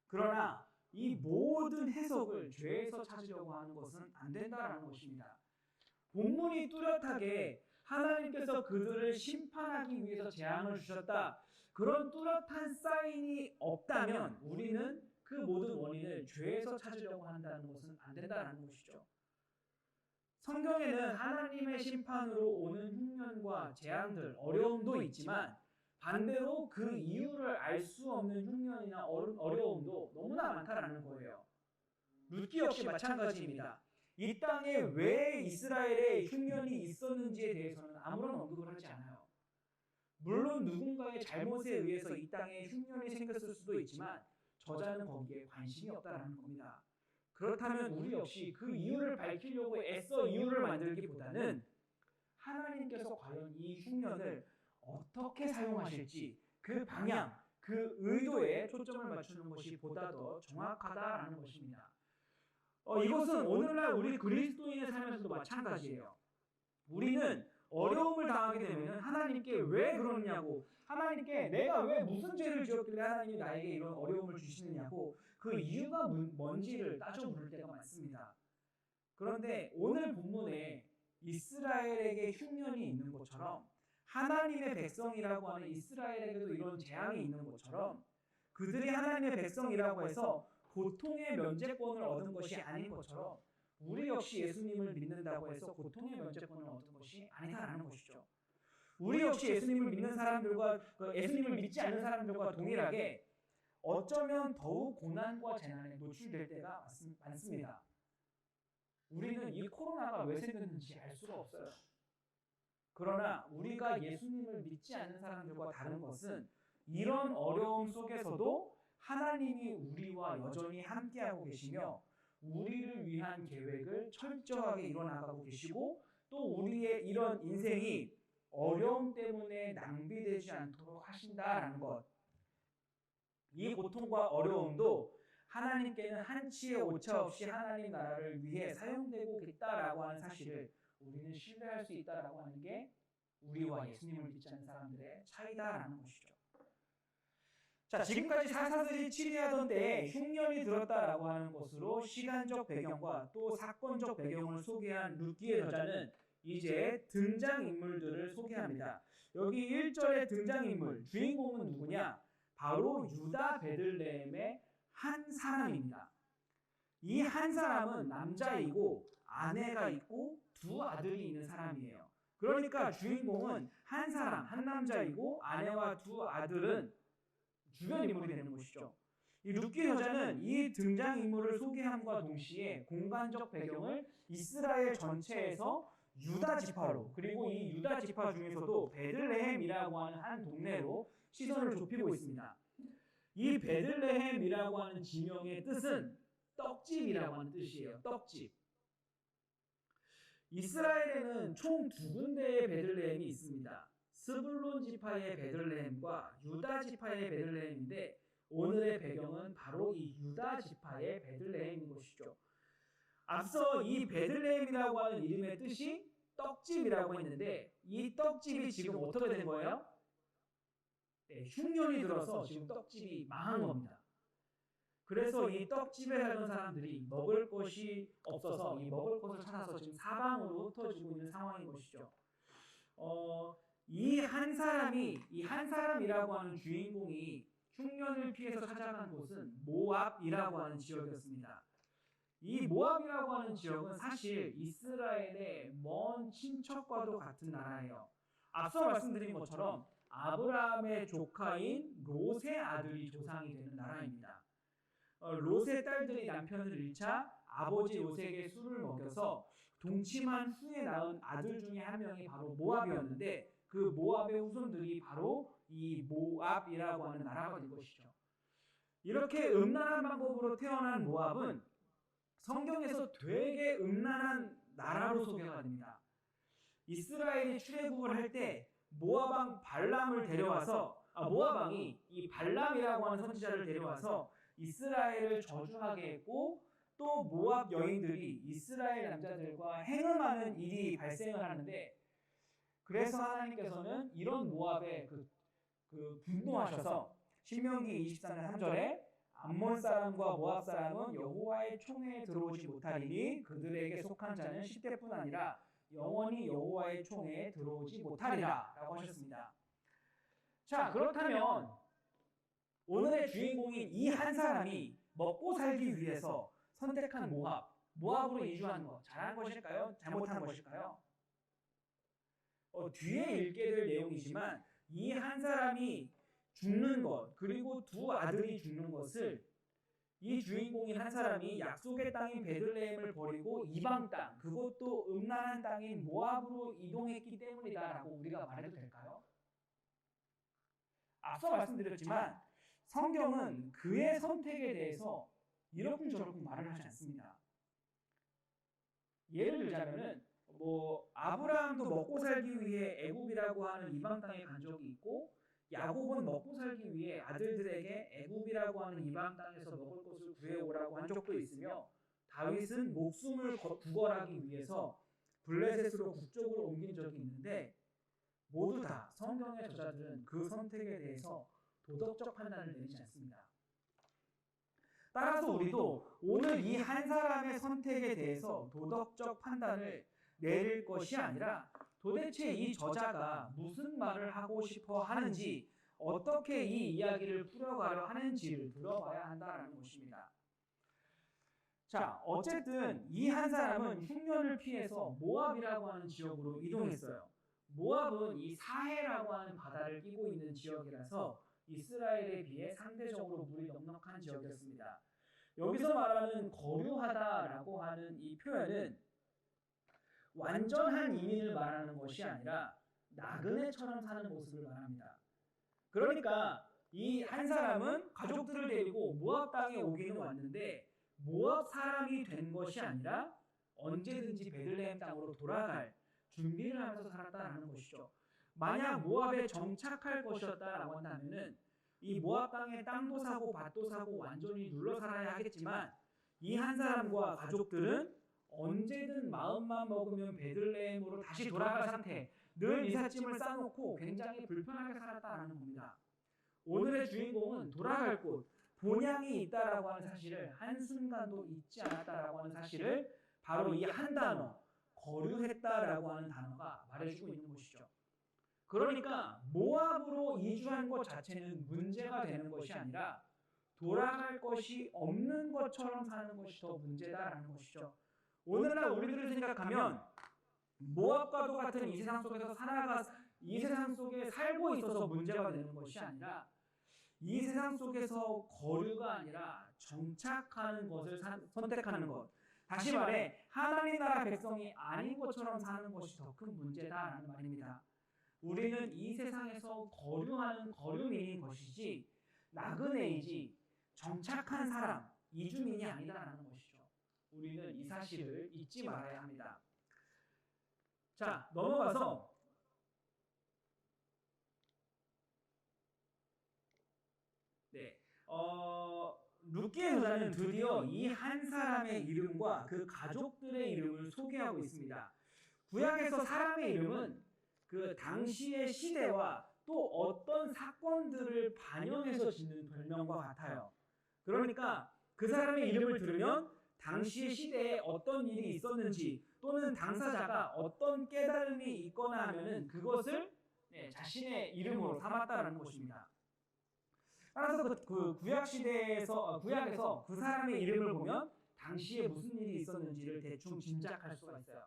그러나 이 모든 해석을 죄에서 찾으려고 하는 것은 안 된다라는 것입니다. 본문이 뚜렷하게 하나님께서 그들을 심판하기 위해서 재앙을 주셨다. 그런 뚜렷한 사인이 없다면 우리는 그 모든 원인을 죄에서 찾으려고 한다는 것은 안 된다는 것이죠. 성경에는 하나님의 심판으로 오는 흉년과 재앙들, 어려움도 있지만 반대로 그 이유를 알 수 없는 흉년이나 어려움도 너무나 많다라는 거예요. 룻기 역시 마찬가지입니다. 이 땅에 왜 이스라엘에 흉년이 있었는지에 대해서는 아무런 언급을 하지 않아요. 물론 누군가의 잘못에 의해서 이 땅에 흉년이 생겼을 수도 있지만 저자는 거기에 관심이 없다라는 겁니다. 그렇다면 우리 역시 그 이유를 밝히려고 애써 이유를 만들기보다는 하나님께서 과연 이 흉년을 어떻게 사용하실지 그 방향, 그 의도에 초점을 맞추는 것이 보다 더 정확하다라는 것입니다. 이것은 오늘날 우리 그리스도인의 삶에서도 마찬가지예요. 우리는 어려움을 당하게 되면 하나님께 왜 그러느냐고, 하나님께 내가 왜 무슨 죄를 지었길래 하나님이 나에게 이런 어려움을 주시느냐고 그 이유가 뭔지를 따져 물을 때가 많습니다. 그런데 오늘 본문에 이스라엘에게 흉년이 있는 것처럼 하나님의 백성이라고 하는 이스라엘에게도 이런 재앙이 있는 것처럼 그들이 하나님의 백성이라고 해서 고통의 면제권을 얻은 것이 아닌 것처럼 우리 역시 예수님을 믿는다고 해서 고통의 면제권을 얻은 것이 아니다라는 것이죠. 우리 역시 예수님을 믿는 사람들과 예수님을 믿지 않는 사람들과 동일하게 어쩌면 더욱 고난과 재난에 노출될 때가 많습니다. 우리는 이 코로나가 왜 생겼는지 알 수가 없어요. 그러나 우리가 예수님을 믿지 않는 사람들과 다른 것은 이런 어려움 속에서도 하나님이 우리와 여전히 함께하고 계시며 우리를 위한 계획을 철저하게 이뤄나가고 계시고 또 우리의 이런 인생이 어려움 때문에 낭비되지 않도록 하신다라는 것. 이 고통과 어려움도 하나님께는 한치의 오차 없이 하나님 나라를 위해 사용되고 있다라고 하는 사실을 우리는 신뢰할 수 있다라고 하는 게 우리와 예수님을 믿지 않는 사람들의 차이다라는 것이죠. 자, 지금까지 사사들이 치리하던 때에 흉년이 들었다라고 하는 것으로 시간적 배경과 또 사건적 배경을 소개한 룻기의 저자는 이제 등장인물들을 소개합니다. 여기 1절의 등장인물, 주인공은 누구냐? 바로 유다 베들레헴의 한 사람입니다. 이 한 사람은 남자이고 아내가 있고 두 아들이 있는 사람이에요. 그러니까 주인공은 한 사람, 한 남자이고 아내와 두 아들은 주변 인물이 되는 것이죠. 이 룻기 저자는 이 등장인물을 소개함과 동시에 공간적 배경을 이스라엘 전체에서 유다 지파로, 그리고 이 유다 지파 중에서도 베들레헴이라고 하는 한 동네로 시선을 좁히고 있습니다. 이 베들레헴이라고 하는 지명의 뜻은 떡집이라고 하는 뜻이에요. 떡집. 이스라엘에는 총 두 군데의 베들레헴이 있습니다. 스불론 지파의 베들레헴과 유다 지파의 베들레헴인데 오늘의 배경은 바로 이 유다 지파의 베들레헴인 것이죠. 앞서 이 베들레헴이라고 하는 이름의 뜻이 떡집이라고 했는데 이 떡집이 지금 어떻게 된 거예요? 네, 흉년이 들어서 지금 떡집이 망한 겁니다. 그래서 이 떡집에 살던 사람들이 먹을 것이 없어서 이 먹을 것을 찾아서 지금 사방으로 흩어지고 있는 상황인 것이죠. 이 한 사람이라고 하는 주인공이 흉년을 피해서 찾아간 곳은 모압이라고 하는 지역이었습니다. 이 모압이라고 하는 지역은 사실 이스라엘의 먼 친척과도 같은 나라예요. 앞서 말씀드린 것처럼 아브라함의 조카인 롯의 아들이 조상이 되는 나라입니다. 롯의 딸들이 남편을 잃자 아버지 롯에게 술을 먹여서 동침한 후에 낳은 아들 중에 한 명이 바로 모압이었는데 그 모압의 후손들이 바로 이 모압이라고 하는 나라가 된 것이죠. 이렇게 음란한 방법으로 태어난 모압은 성경에서 되게 음란한 나라로 소개가 됩니다. 이스라엘이 출애굽을 할 때 모압왕 발람을 데려와서 모압왕이 이 발람이라고 하는 선지자를 데려와서 이스라엘을 저주하게 했고 또 모압 여인들이 이스라엘 남자들과 행음하는 일이 발생을 하는데 그래서 하나님께서는 이런 모압에 분노하셔서 신명기 24장 3절에 암몬 사람과 모압 사람은 여호와의 총회에 들어오지 못하리니 그들에게 속한 자는 10대뿐 아니라 영원히 여호와의 총회에 들어오지 못하리라 라고 하셨습니다. 자, 그렇다면 오늘의 주인공인 이 한 사람이 먹고 살기 위해서 선택한 모압으로 이주한 것, 잘한 것일까요? 잘못한 것일까요? 뒤에 읽게 될 내용이지만 이 한 사람이 죽는 것, 그리고 두 아들이 죽는 것을 이 주인공인 한 사람이 약속의 땅인 베들레헴을 버리고 이방 땅, 그것도 음란한 땅인 모압으로 이동했기 때문이다라고 우리가 말해도 될까요? 앞서 말씀드렸지만 성경은 그의 선택에 대해서 이러쿵저러쿵 말을 하지 않습니다. 예를 들자면은 아브라함도 먹고 살기 위해 애굽이라고 하는 이방 땅에 간 적이 있고 야곱은 먹고 살기 위해 아들들에게 애굽이라고 하는 이방 땅에서 먹을 것을 구해오라고 한 적도 있으며 다윗은 목숨을 구걸하기 위해서 블레셋으로 국적으로 옮긴 적이 있는데 모두 다 성경의 저자들은 그 선택에 대해서 도덕적 판단을 내리지 않습니다. 따라서 우리도 오늘 이 한 사람의 선택에 대해서 도덕적 판단을 내릴 것이 아니라 도대체 이 저자가 무슨 말을 하고 싶어 하는지 어떻게 이 이야기를 풀어가려 하는지를 들어봐야 한다는 것입니다. 자, 어쨌든 이 한 사람은 흉년을 피해서 모압이라고 하는 지역으로 이동했어요. 모압은 이 사해라고 하는 바다를 끼고 있는 지역이라서 이스라엘에 비해 상대적으로 물이 넉넉한 지역이었습니다. 여기서 말하는 거류하다라고 하는 이 표현은 완전한 이민을 말하는 것이 아니라 나그네처럼 사는 모습을 말합니다. 그러니까 이 한 사람은 가족들을 데리고 모압 땅에 오기는 왔는데 모압 사람이 된 것이 아니라 언제든지 베들레헴 땅으로 돌아갈 준비를 하면서 살았다는 것이죠. 만약 모압에 정착할 것이었다라고 한다면은 이 모압 땅에 땅도 사고 밭도 사고 완전히 눌러 살아야 하겠지만 이 한 사람과 가족들은 언제든 마음만 먹으면 베들레헴으로 다시 돌아갈 상태, 늘 이삿짐을 싸놓고 굉장히 불편하게 살았다라는 겁니다. 오늘의 주인공은 돌아갈 곳, 본향이 있다라고 하는 사실을 한순간도 잊지 않았다라고 하는 사실을 바로 이 한 단어, 거류했다라고 하는 단어가 말해주고 있는 것이죠. 그러니까 모압으로 이주한 것 자체는 문제가 되는 것이 아니라 돌아갈 것이 없는 것처럼 사는 것이 더 문제다라는 것이죠. 오늘날 우리들을 생각하면 모압과도 같은 이 세상 속에서 이 세상 속에 살고 있어서 문제가 되는 것이 아니라 이 세상 속에서 거류가 아니라 정착하는 것을 선택하는 것. 다시 말해 하나님 나라 백성이 아닌 것처럼 사는 것이 더 큰 문제다라는 말입니다. 우리는 이 세상에서 거류하는 거류민인 것이지 나그네이지 정착한 사람, 이주민이 아니다라는 것이죠. 우리는 이 사실을 잊지 말아야 합니다. 자, 넘어가서 룻기의 저자는 드디어 이 한 사람의 이름과 그 가족들의 이름을 소개하고 있습니다. 구약에서 사람의 이름은 그 당시의 시대와 또 어떤 사건들을 반영해서 짓는 별명과 같아요. 그러니까 그 사람의 이름을 들으면 당시의 시대에 어떤 일이 있었는지 또는 당사자가 어떤 깨달음이 있거나 하면은 그것을 자신의 이름으로 삼았다는 것입니다. 따라서 그 구약 시대에서 구약에서 그 사람의 이름을 보면 당시에 무슨 일이 있었는지를 대충 짐작할 수가 있어요.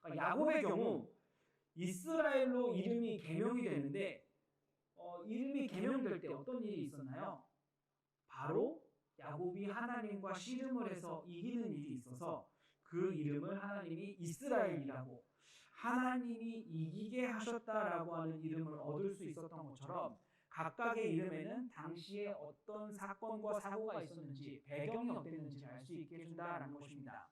그러니까 야곱의 경우 이스라엘로 이름이 개명이 되는데 이름이 개명될 때 어떤 일이 있었나요? 바로 야곱이 하나님과 씨름을 해서 이기는 일이 있어서 그 이름을 하나님이 이스라엘이라고 하나님이 이기게 하셨다라고 하는 이름을 얻을 수 있었던 것처럼 각각의 이름에는 당시에 어떤 사건과 사고가 있었는지 배경이 어땠는지 알 수 있게 해준다라는 것입니다.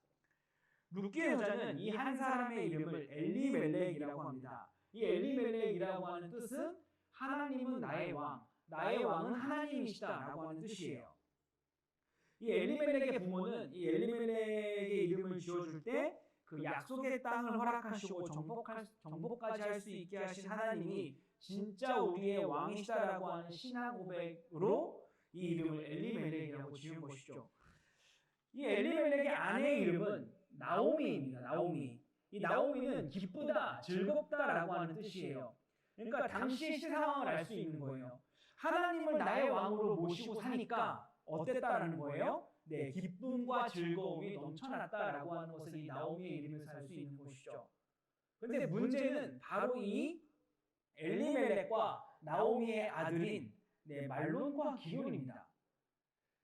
룻기의 여자는 이 한 사람의 이름을 엘리멜렉이라고 합니다. 이 엘리멜렉이라고 하는 뜻은 하나님은 나의 왕, 나의 왕은 하나님이시다라고 하는 뜻이에요. 이 엘리멜렉의 부모는 이 엘리멜렉의 이름을 지어줄 때 그 약속의 땅을 허락하시고 정복까지 할 수 있게 하신 하나님이 진짜 우리의 왕이시다라고 하는 신앙 고백으로 이 이름을 엘리멜렉이라고 지은 것이죠. 이 엘리멜렉의 아내의 이름은 나오미입니다. 나오미. 이 나오미는 기쁘다, 즐겁다라고 하는 뜻이에요. 그러니까 당시의 상황을 알 수 있는 거예요. 하나님을 나의 왕으로 모시고 사니까 어땠다라는 거예요? 네, 기쁨과 즐거움이 넘쳐났다라고 하는 것을 이 나오미의 이름에서 알 수 있는 것이죠. 그런데 문제는 바로 이 엘리멜렉과 나오미의 아들인 말론과 기럐입니다.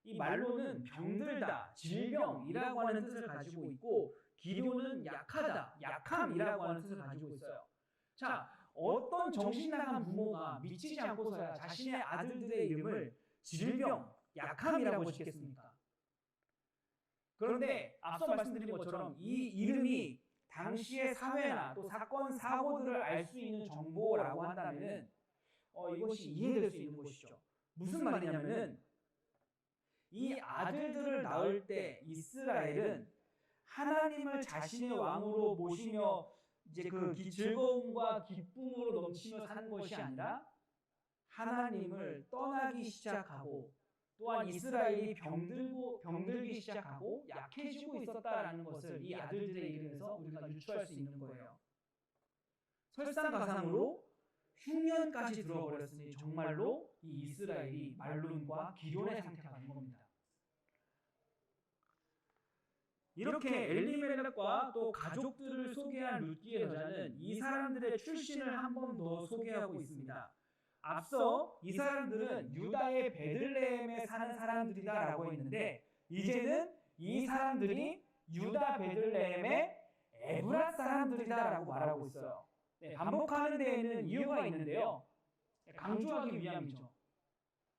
이 말론은 병들다, 질병이라고 하는 뜻을 가지고 있고 기럐은 약하다, 약함이라고 하는 뜻을 가지고 있어요. 자, 어떤 정신나간 부모가 미치지 않고서야 자신의 아들들의 이름을 질병, 약함이라고 짓겠습니까? 그런데 앞서 말씀드린 것처럼 이 이름이 당시의 사회나 또 사건, 사고들을 알 수 있는 정보라고 한다면 이것이 이해될 수 있는 것이죠. 무슨 말이냐면은 이 아들들을 낳을 때 이스라엘은 하나님을 자신의 왕으로 모시며 이제 그 즐거움과 기쁨으로 넘치며 사는 것이 아니라 하나님을 떠나기 시작하고 또한 이스라엘이 병들기 시작하고 약해지고 있었다라는 것을 이 아들들의 이름에서 우리가 유추할 수 있는 거예요. 설상가상으로 흉년까지 들어버렸으니 정말로 이 이스라엘이 말론과 기럐의 상태가 된 겁니다. 이렇게 엘리멜렉과 또 가족들을 소개한 룻기의 여자는 이 사람들의 출신을 한 번 더 소개하고 있습니다. 앞서 이 사람들은 유다의 베들레헴에 사는 사람들이다라고 했는데 이제는 이 사람들이 유다 베들레헴의 에브랏 사람들이다라고 말하고 있어요. 반복하는 데에는 이유가 있는데요. 강조하기 위함이죠.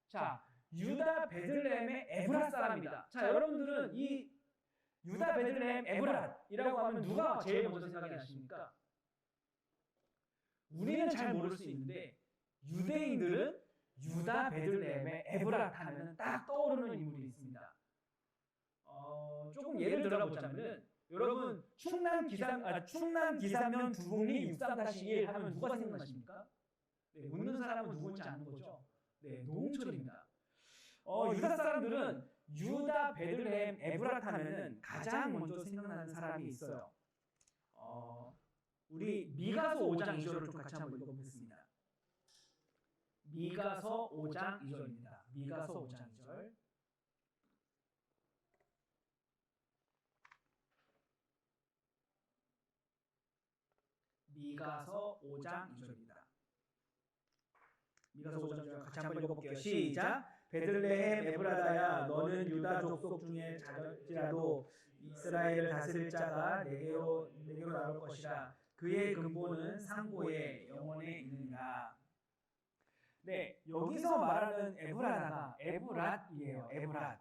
자, 유다 베들레헴의 에브랏 사람이다. 자, 여러분들은 이 유다 베들레헴 에브랏이라고 하면 누가 제일 먼저 생각이 나십니까? 우리는 잘 모를 수 있는데 유대인들은 유다 베들레헴의 에브랏 하면 딱 떠오르는 인물이 있습니다. 조금 예를 들어보자면은 여러분 충남 기사면 두곡리 63-1 하면 누가 생각나십니까? 네, 묻는 사람은 누군지 아는 거죠? 네, 노홍철입니다. 유다 사람들은 유다 베들레헴 에브랏 하면은 가장 먼저 생각나는 사람이 있어요. 우리 미가서 5장 2절을 좀 같이 한번 읽어보겠습니다. 미가서 5장 2절입니다. 미가서 5장 2절. 미가서 5장 2절입니다. 미가서 5장 2절 같이 한번 읽어볼게요. 시작. 베들레헴 에브라다야 너는 유다 족속 중에 자랄지라도 이스라엘을 다스릴 자가 내게로 나올 것이라. 그의 근본은 상고에 영원에 있느니라. 네, 여기서 말하는 에브라다가 에브랏이에요. 에브랏.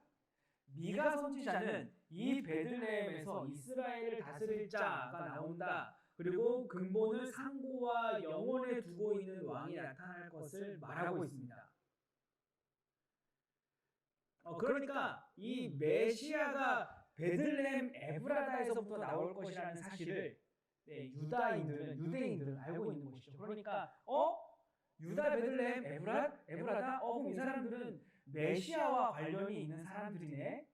미가 선지자는 이 베들레헴에서 이스라엘을 다스릴 자가 나온다. 그리고 근본을 상고와 영원에 두고 있는 왕이 나타날 것을 말하고 있습니다. 그러니까 이 메시아가 베들레헴 에브라다에서부터 나올 것이라는 사실을 네, 유대인들은 알고 있는 것이죠. 그러니까 유다 베들레헴 에브라다 그럼 이 사람들은 메시아와 관련이 있는 사람들이네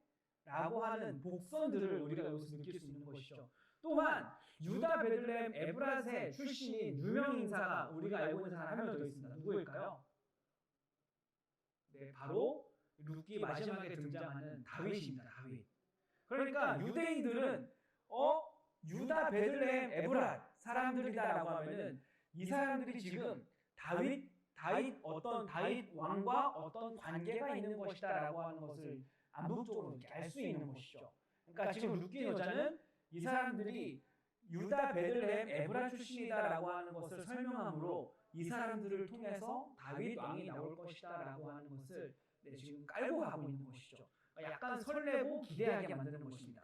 라고 하는 복선들을 우리가 여기서 느낄 수 있는 것이죠. 또한 유다 베들레헴 에브라세 출신인 유명 인사가 우리가 알고 있는 사람 한 명 더 있습니다. 누구일까요? 네, 바로 룻기 마지막에 등장하는 다윗입니다. 다윗. 그러니까 유대인들은 유다 베들레헴 에브랏 사람들이다라고 하면은 이 사람들이 지금 다윗 왕과 어떤 관계가 있는 것이다라고 하는 것을 암묵적으로 이렇게 알 수 있는 것이죠. 그러니까 지금 룻기 여자는 이 사람들이 유다 베들레헴 에브라 출신이다라고 하는 것을 설명함으로 이 사람들을 통해서 다윗 왕이 나올 것이다라고 하는 것을 지금 깔고 가고 있는 것이죠. 약간 설레고 기대하게 만드는 것입니다.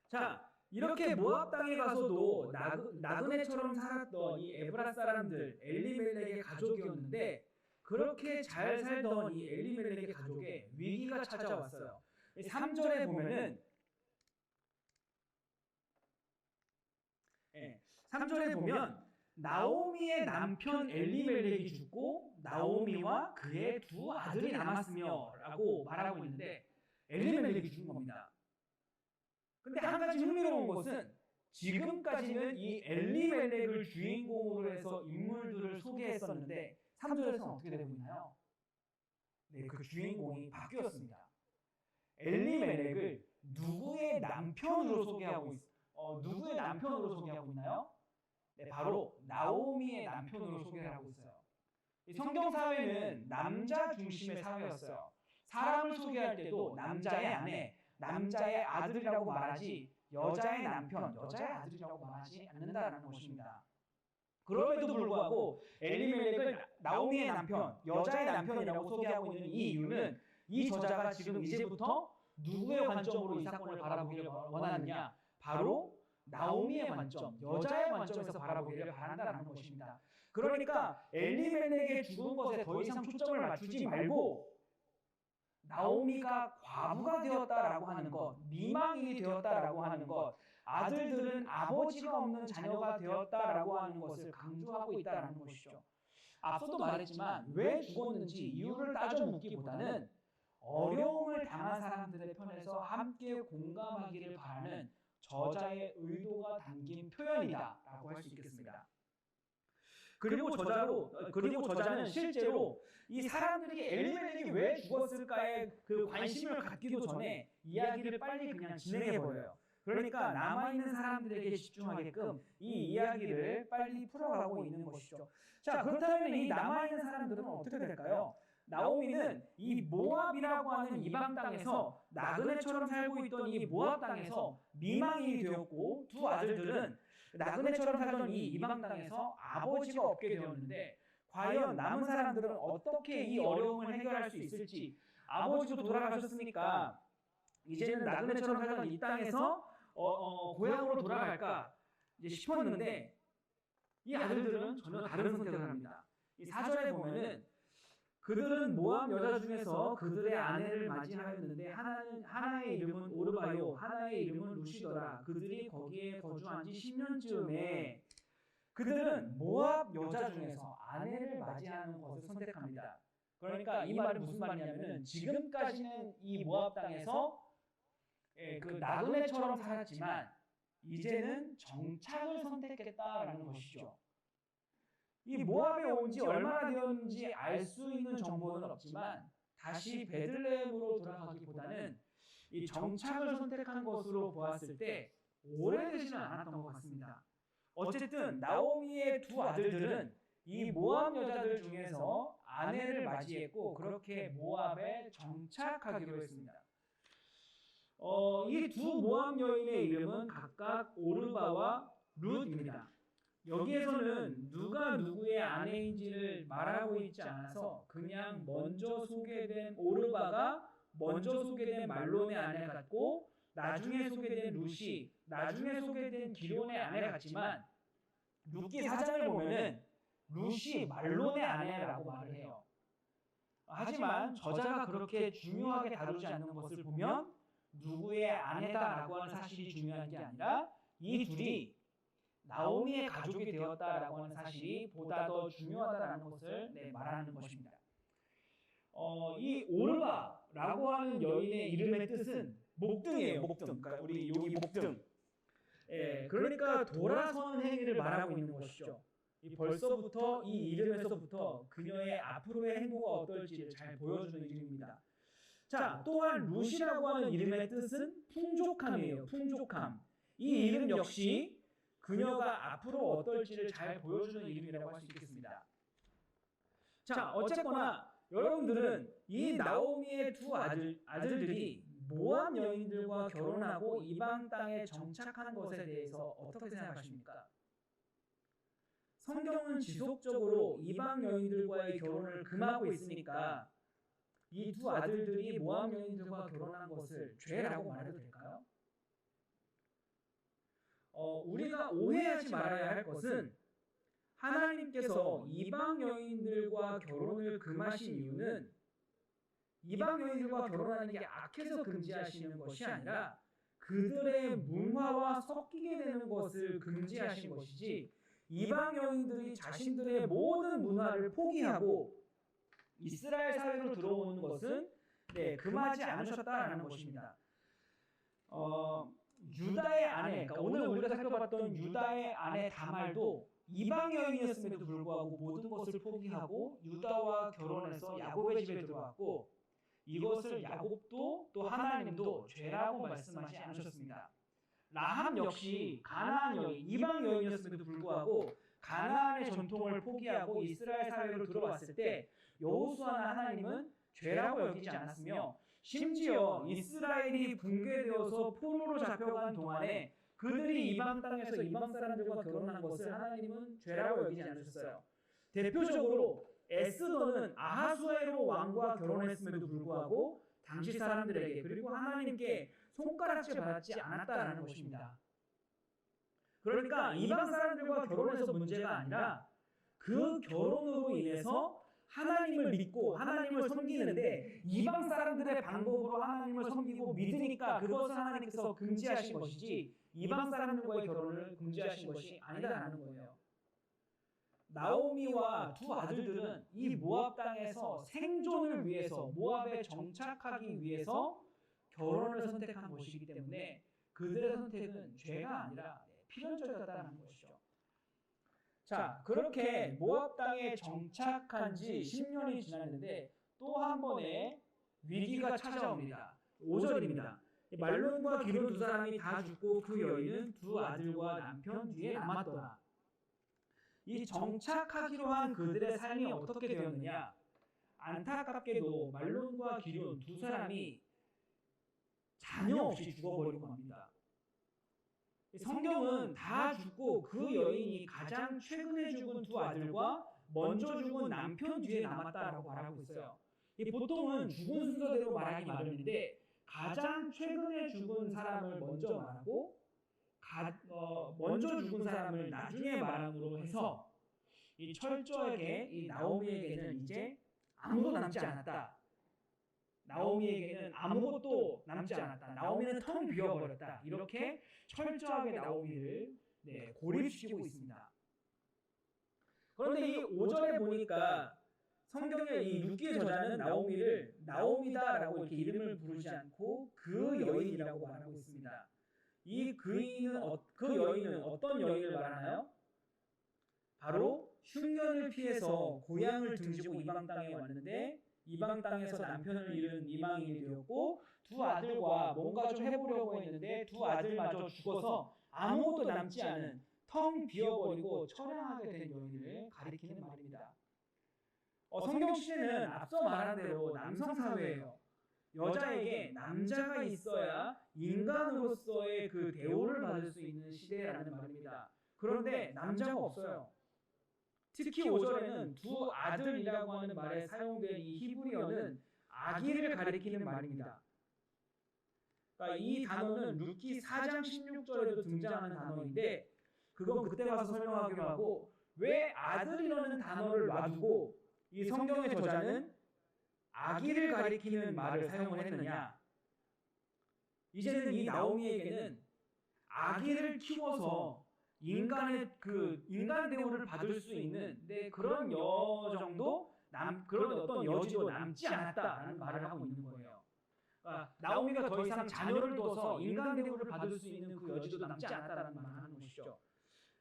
자, 이렇게 모압 땅에 가서도 나그네처럼 살았던 이 에브라 사람들 엘리멜렉의 가족이었는데 그렇게 잘 살던 이 엘리멜렉의 가족에 위기가 찾아왔어요. 3절에 보면은 3절에 보면 나오미의 남편 엘리멜렉이 죽고 나오미와 그의 두 아들이 남았으며 라고 말하고 있는데 엘리멜렉이 죽은 겁니다. 근데 한 가지 흥미로운 것은 지금까지는 이 엘리멜렉을 주인공으로 해서 인물들을 소개했었는데 3절에서는 어떻게 되고 있나요? 네, 그 주인공이 바뀌었습니다. 엘리멜렉을 누구의 남편으로 소개하고 있나요? 네, 바로 나오미의 남편으로 소개를 하고 있어요. 성경 사회는 남자 중심의 사회였어요. 사람을 소개할 때도 남자의 아내, 남자의 아들이라고 말하지 여자의 남편, 여자의 아들이라고 말하지 않는다라는 것입니다. 그럼에도 불구하고 엘리멜렉을 나오미의 남편, 여자의 남편이라고 소개하고 있는 이 이유는 이 저자가 지금 이제부터 누구의 관점으로 이 사건을 바라보기를 원하느냐? 바로 나오미의 관점, 여자의 관점에서 바라보기를 바란다는 것입니다. 그러니까 엘리멜렉의 죽은 것에 더 이상 초점을 맞추지 말고 나오미가 과부가 되었다라고 하는 것, 미망인이 되었다라고 하는 것, 아들들은 아버지가 없는 자녀가 되었다라고 하는 것을 강조하고 있다라는 것이죠. 앞서도 말했지만 왜 죽었는지 이유를 따져 묻기보다는 어려움을 당한 사람들의 편에서 함께 공감하기를 바라는 저자의 의도가 담긴 표현이다라고 할 수 있겠습니다. 그리고 저자는 실제로 이 사람들이 엘리멜렉이 왜 죽었을까에 그 관심을 갖기도 전에 이야기를 빨리 그냥 진행해 버려요. 그러니까 남아있는 사람들에게 집중하게끔 이 이야기를 빨리 풀어가고 있는 것이죠. 자, 그렇다면 이 남아있는 사람들은 어떻게 될까요? 나오미는 이 모압이라고 하는 이방 땅에서 나그네처럼 살고 있던 이 모압 땅에서 미망인이 되었고 두 아들들은 나그네처럼 살던 이 이방 땅에서 아버지가 없게 되었는데 과연 남은 사람들은 어떻게 이 어려움을 해결할 수 있을지 아버지도 돌아가셨으니까 이제는 나그네처럼 살던 이 땅에서 고향으로 돌아갈까 이제 싶었는데 이 아들들은 전혀 다른 선택을 합니다. 이 4절에 보면은 그들은 모압 여자 중에서 그들의 아내를 맞이하였는데 하나의 이름은 오르바요 하나의 이름은 루시더라. 그들이 거기에 거주한 지 10년쯤에 그들은 모압 여자 중에서 아내를 맞이하는 것을 선택합니다. 그러니까 이 말은 무슨 말이냐면은 지금까지는 이 모압 땅에서 그 나그네처럼 살았지만 이제는 정착을 선택했다라는 것이죠. 이 모압에 온 지 얼마나 되었는지 알 수 있는 정보는 없지만 다시 베들레헴으로 돌아가기보다는 이 정착을 선택한 것으로 보았을 때 오래되지는 않았던 것 같습니다. 어쨌든 나오미의 두 아들들은 이 모압 여자들 중에서 아내를 맞이했고 그렇게 모압에 정착하기로 했습니다. 이 두 모압 여인의 이름은 각각 오르바와 룻입니다. 여기에서는 누가 누구의 아내인지를 말하고 있지 않아서 그냥 먼저 소개된 오르바가 먼저 소개된 말론의 아내 같고 나중에 소개된 룻이 나중에 소개된 기론의 아내 같지만 룻기 4장을 보면은 룻이 말론의 아내라고 말을 해요. 하지만 저자가 그렇게 중요하게 다루지 않는 것을 보면 누구의 아내다라고 하는 사실이 중요한 게 아니라 이 둘이 나오미의 가족이 되었다라고 하는 사실이 보다 더 중요하다라는 것을 말하는 것입니다. 이 오르바라고 하는 여인의 이름의 뜻은 목등이에요. 목등. 그러니까 우리 여기 목등. 그러니까 돌아서는 행위를 말하고 있는 것이죠. 벌써부터 이 이름에서부터 그녀의 앞으로의 행보가 어떨지를 잘 보여주는 이름입니다. 자, 또한 룻이라고 하는 이름의 뜻은 풍족함이에요. 풍족함. 이 이름 역시 그녀가 앞으로 어떨지를 잘 보여주는 이름이라고 할 수 있겠습니다. 자, 어쨌거나 여러분들은 이 나오미의 두 아들들이 모압 여인들과 결혼하고 이방 땅에 정착한 것에 대해서 어떻게 생각하십니까? 성경은 지속적으로 이방 여인들과의 결혼을 금하고 있으니까 이 두 아들들이 모압 여인들과 결혼한 것을 죄라고 말해도 될까요? 우리가 오해하지 말아야 할 것은 하나님께서 이방 여인들과 결혼을 금하신 이유는 이방 여인들과 결혼하는 게 악해서 금지하시는 것이 아니라 그들의 문화와 섞이게 되는 것을 금지하신 것이지, 이방 여인들이 자신들의 모든 문화를 포기하고 이스라엘 사회로 들어오는 것은 금하지 않으셨다라는 것입니다. 유다의 아내, 그러니까 오늘 우리가 살펴봤던 유다의 아내 다말도 이방 여인이었음에도 불구하고 모든 것을 포기하고 유다와 결혼해서 야곱의 집에 들어왔고, 이것을 야곱도 또 하나님도 죄라고 말씀하지 않으셨습니다. 라합 역시 가나안 여인, 이방 여인이었음에도 불구하고 가나안의 전통을 포기하고 이스라엘 사회로 들어왔을 때 여호수아나 하나님은 죄라고 여기지 않았으며, 심지어 이스라엘이 붕괴되어서 포로로 잡혀간 동안에 그들이 이방 땅에서 이방 사람들과 결혼한 것을 하나님은 죄라고 여기지 않으셨어요. 대표적으로 에스더는 아하수에로 왕과 결혼했음에도 불구하고 당시 사람들에게 그리고 하나님께 손가락질 받지 않았다라는 것입니다. 그러니까 이방 사람들과 결혼해서 문제가 아니라 그 결혼으로 인해서 하나님을 믿고 하나님을 섬기는데 이방 사람들의 방법으로 하나님을 섬기고 믿으니까 그것을 하나님께서 금지하신 것이지 이방 사람들과의 결혼을 금지하신 것이 아니다라는 거예요. 나오미와 두 아들들은 이 모압 땅에서 생존을 위해서, 모압에 정착하기 위해서 결혼을 선택한 것이기 때문에 그들의 선택은 죄가 아니라 필연적이었다는 것이죠. 자, 그렇게 모압 땅에 정착한 지 10년이 지났는데 또 한 번의 위기가 찾아옵니다. 5절입니다. 말론과 기론 두 사람이 다 죽고 그 여인은 두 아들과 남편 뒤에 남았더라. 이 정착하기로 한 그들의 삶이 어떻게 되었느냐? 안타깝게도 말론과 기론 두 사람이 자녀 없이 죽어버리고 맙니다. 성경은 다 죽고 그 여인이 가장 최근에 죽은 두 아들과 먼저 죽은 남편 뒤에 남았다라고 말하고 있어요. 보통은 죽은 순서대로 말하기 마련인데 가장 최근에 죽은 사람을 먼저 말하고 먼저 죽은 사람을 나중에 말함으로 해서 이 철저하게 이 나오미에게는 이제 아무도 남지 않았다. 나오미에게는 아무것도 남지 않았다. 나오미는 텅 비어버렸다. 이렇게 철저하게 나오미를 고립시키고 있습니다. 그런데 이 5절에 보니까 성경의 이 룻기의 저자는 나오미를 나오미다라고 이렇게 이름을 부르지 않고 그 여인이라고 말하고 있습니다. 그 여인은 어떤 여인을 말하나요? 바로 흉년을 피해서 고향을 등지고 이방 땅에 왔는데 이방 땅에서 남편을 잃은 이방인이 되었고 두 아들과 뭔가 좀 해보려고 했는데 두 아들마저 죽어서 아무것도 남지 않은 텅 비어버리고 처량하게 된 여인을 가리키는 말입니다. 성경 시대는 앞서 말한 대로 남성 사회예요. 여자에게 남자가 있어야 인간으로서의 그 대우를 받을 수 있는 시대라는 말입니다. 그런데 남자가 없어요. 특히 5절에는 두 아들이라고 하는 말에 사용된 이 히브리어는 아기를 가리키는 말입니다. 그러니까 이 단어는 룻기 4장 16절에도 등장하는 단어인데 그건 그때 가서 설명하기로 하고, 왜 아들이라는 단어를 놔두고 이 성경의 저자는 아기를 가리키는 말을 사용을 했느냐? 이제는 이 나오미에게는 아기를 키워서 인간의 그 인간 대우를 받을 수 있는 그런 여정도 그런 어떤 여지도 남지 않았다라는 말을 하고 있는 거예요. 그러니까 나오미가 더 이상 자녀를 둬서 인간 대우를 받을 수 있는 그 여지도 남지 않았다라는 말을 하는 것이죠.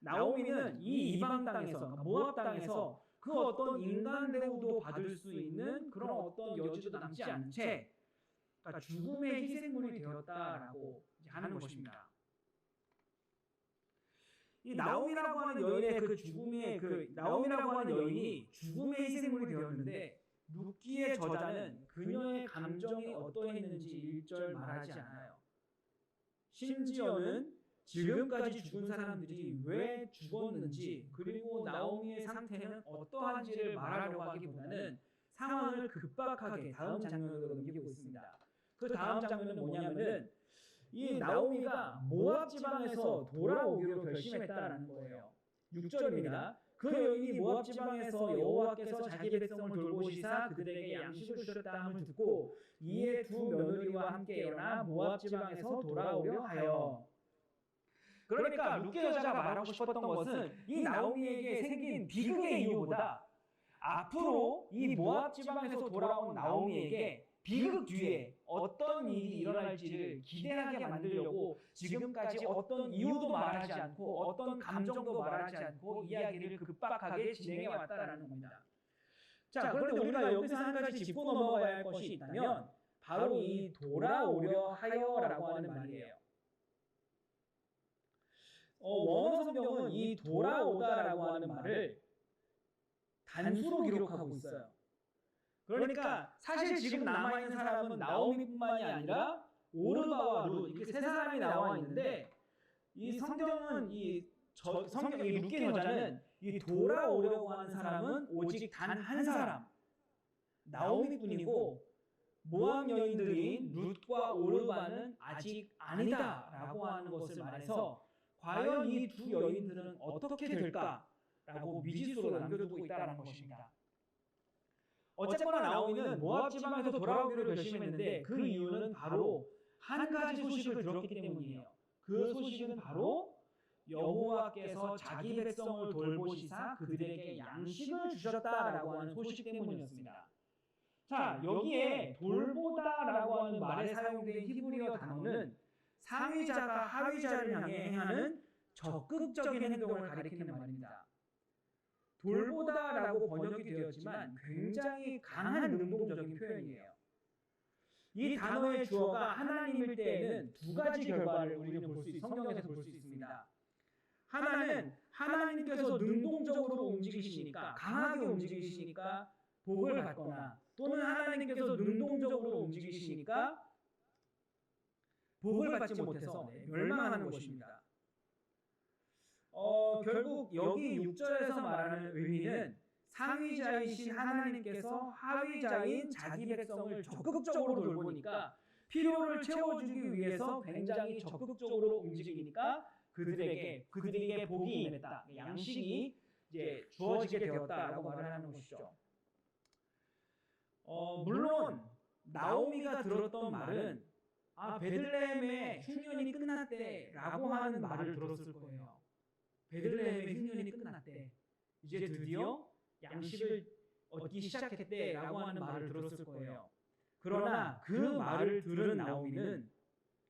나오미는 이 이방 땅에서, 그러니까 모압 땅에서 그 어떤 인간 대우도 받을 수 있는 그런 어떤 여지도 남지 않은 채, 그러니까 죽음의 희생물이 되었다라고 하는 것입니다. 이 나오미라고 하는 여인의 나오미라고 하는 여인이 죽음의 희생물이 되었는데 룻기의 저자는 그녀의 감정이 어떠했는지 1절 말하지 않아요. 심지어는 지금까지 죽은 사람들이 왜 죽었는지 그리고 나오미의 상태는 어떠한지를 말하려고 하기보다는 상황을 급박하게 다음 장면으로 넘기고 있습니다. 그 다음 장면은 뭐냐면은 이 나오미가 모압 지방에서 돌아오기로 결심했다라는 거예요. 6절입니다. 그 여인이 모압 지방에서 여호와께서 자기 백성을 돌보시사 그들에게 양식을 주셨다 함을 듣고 이에 두 며느리와 함께 일어나 모압 지방에서 돌아오려 하여. 그러니까 룻기 여자가 말하고 싶었던 것은 이 나오미에게 생긴 비극의 이유보다 앞으로 이 모압 지방에서 돌아온 나오미에게 비극 뒤에 어떤 일이 일어날지를 기대하게 만들려고 지금까지 어떤 이유도 말하지 않고 어떤 감정도 말하지 않고 이야기를 급박하게 진행해 왔다라는 겁니다. 자, 그런데 우리가 여기서 한 가지 짚고 넘어가야 할 것이 있다면 바로 이 돌아오려 하여라고 하는 말이에요. 원어 성경은 이 돌아오다라고 하는 말을 단수로 기록하고 있어요. 그러니까 사실 지금 남아있는 사람은 나오미뿐만이 아니라 오르바와 룻 이렇게 세 사람이 나와 있는데 이 성경은 성경 이 룻기 저자는 이 돌아오려고 하는 사람은 오직 단 한 사람 나오미뿐이고 모압 여인들인 룻과 오르바는 아직 아니다라고 하는 것을 말해서 과연 이 두 여인들은 어떻게 될까라고 미지수로 남겨두고 있다는 것입니다. 어쨌거나 나오미는 모압 지방에서 돌아오기로 결심했는데 그 이유는 바로 한 가지 소식을 들었기 때문이에요. 그 소식은 바로 여호와께서 자기 백성을 돌보시사 그들에게 양식을 주셨다라고 하는 소식 때문이었습니다. 자, 여기에 돌보다라고 하는 말에 사용된 히브리어 단어는 상위자가 하위자를 향해 행하는 적극적인 행동을 가리키는 말입니다. 돌보다라고 번역이 되었지만 굉장히 강한 능동적인 표현이에요. 이 단어의 주어가 하나님일 때에는 두 가지 결과를 우리는 성경에서 볼 수 있습니다. 하나는 하나님께서 능동적으로 움직이시니까 강하게 움직이시니까 복을 받거나 또는 하나님께서 능동적으로 움직이시니까 복을 받지 못해서 멸망하는 것입니다. 결국 여기 6절에서 말하는 의미는 상위자이신 하나님께서 하위자인 자기 백성을 적극적으로 돌보니까 필요를 채워주기 위해서 굉장히 적극적으로 움직이니까 그들에게 복이 임했다. 양식이 이제 주어지게 되었다라고 말을 하는 것이죠. 물론 나오미가 들었던 말은 베들레헴의 흉년이 끝났대라고 하는 말을 들었을 거예요. 베들레헴의 흉년이 끝났대. 이제 드디어 양식을 얻기 시작했대라고 하는 말을 들었을 거예요. 그러나 그 말을 들은 나오미는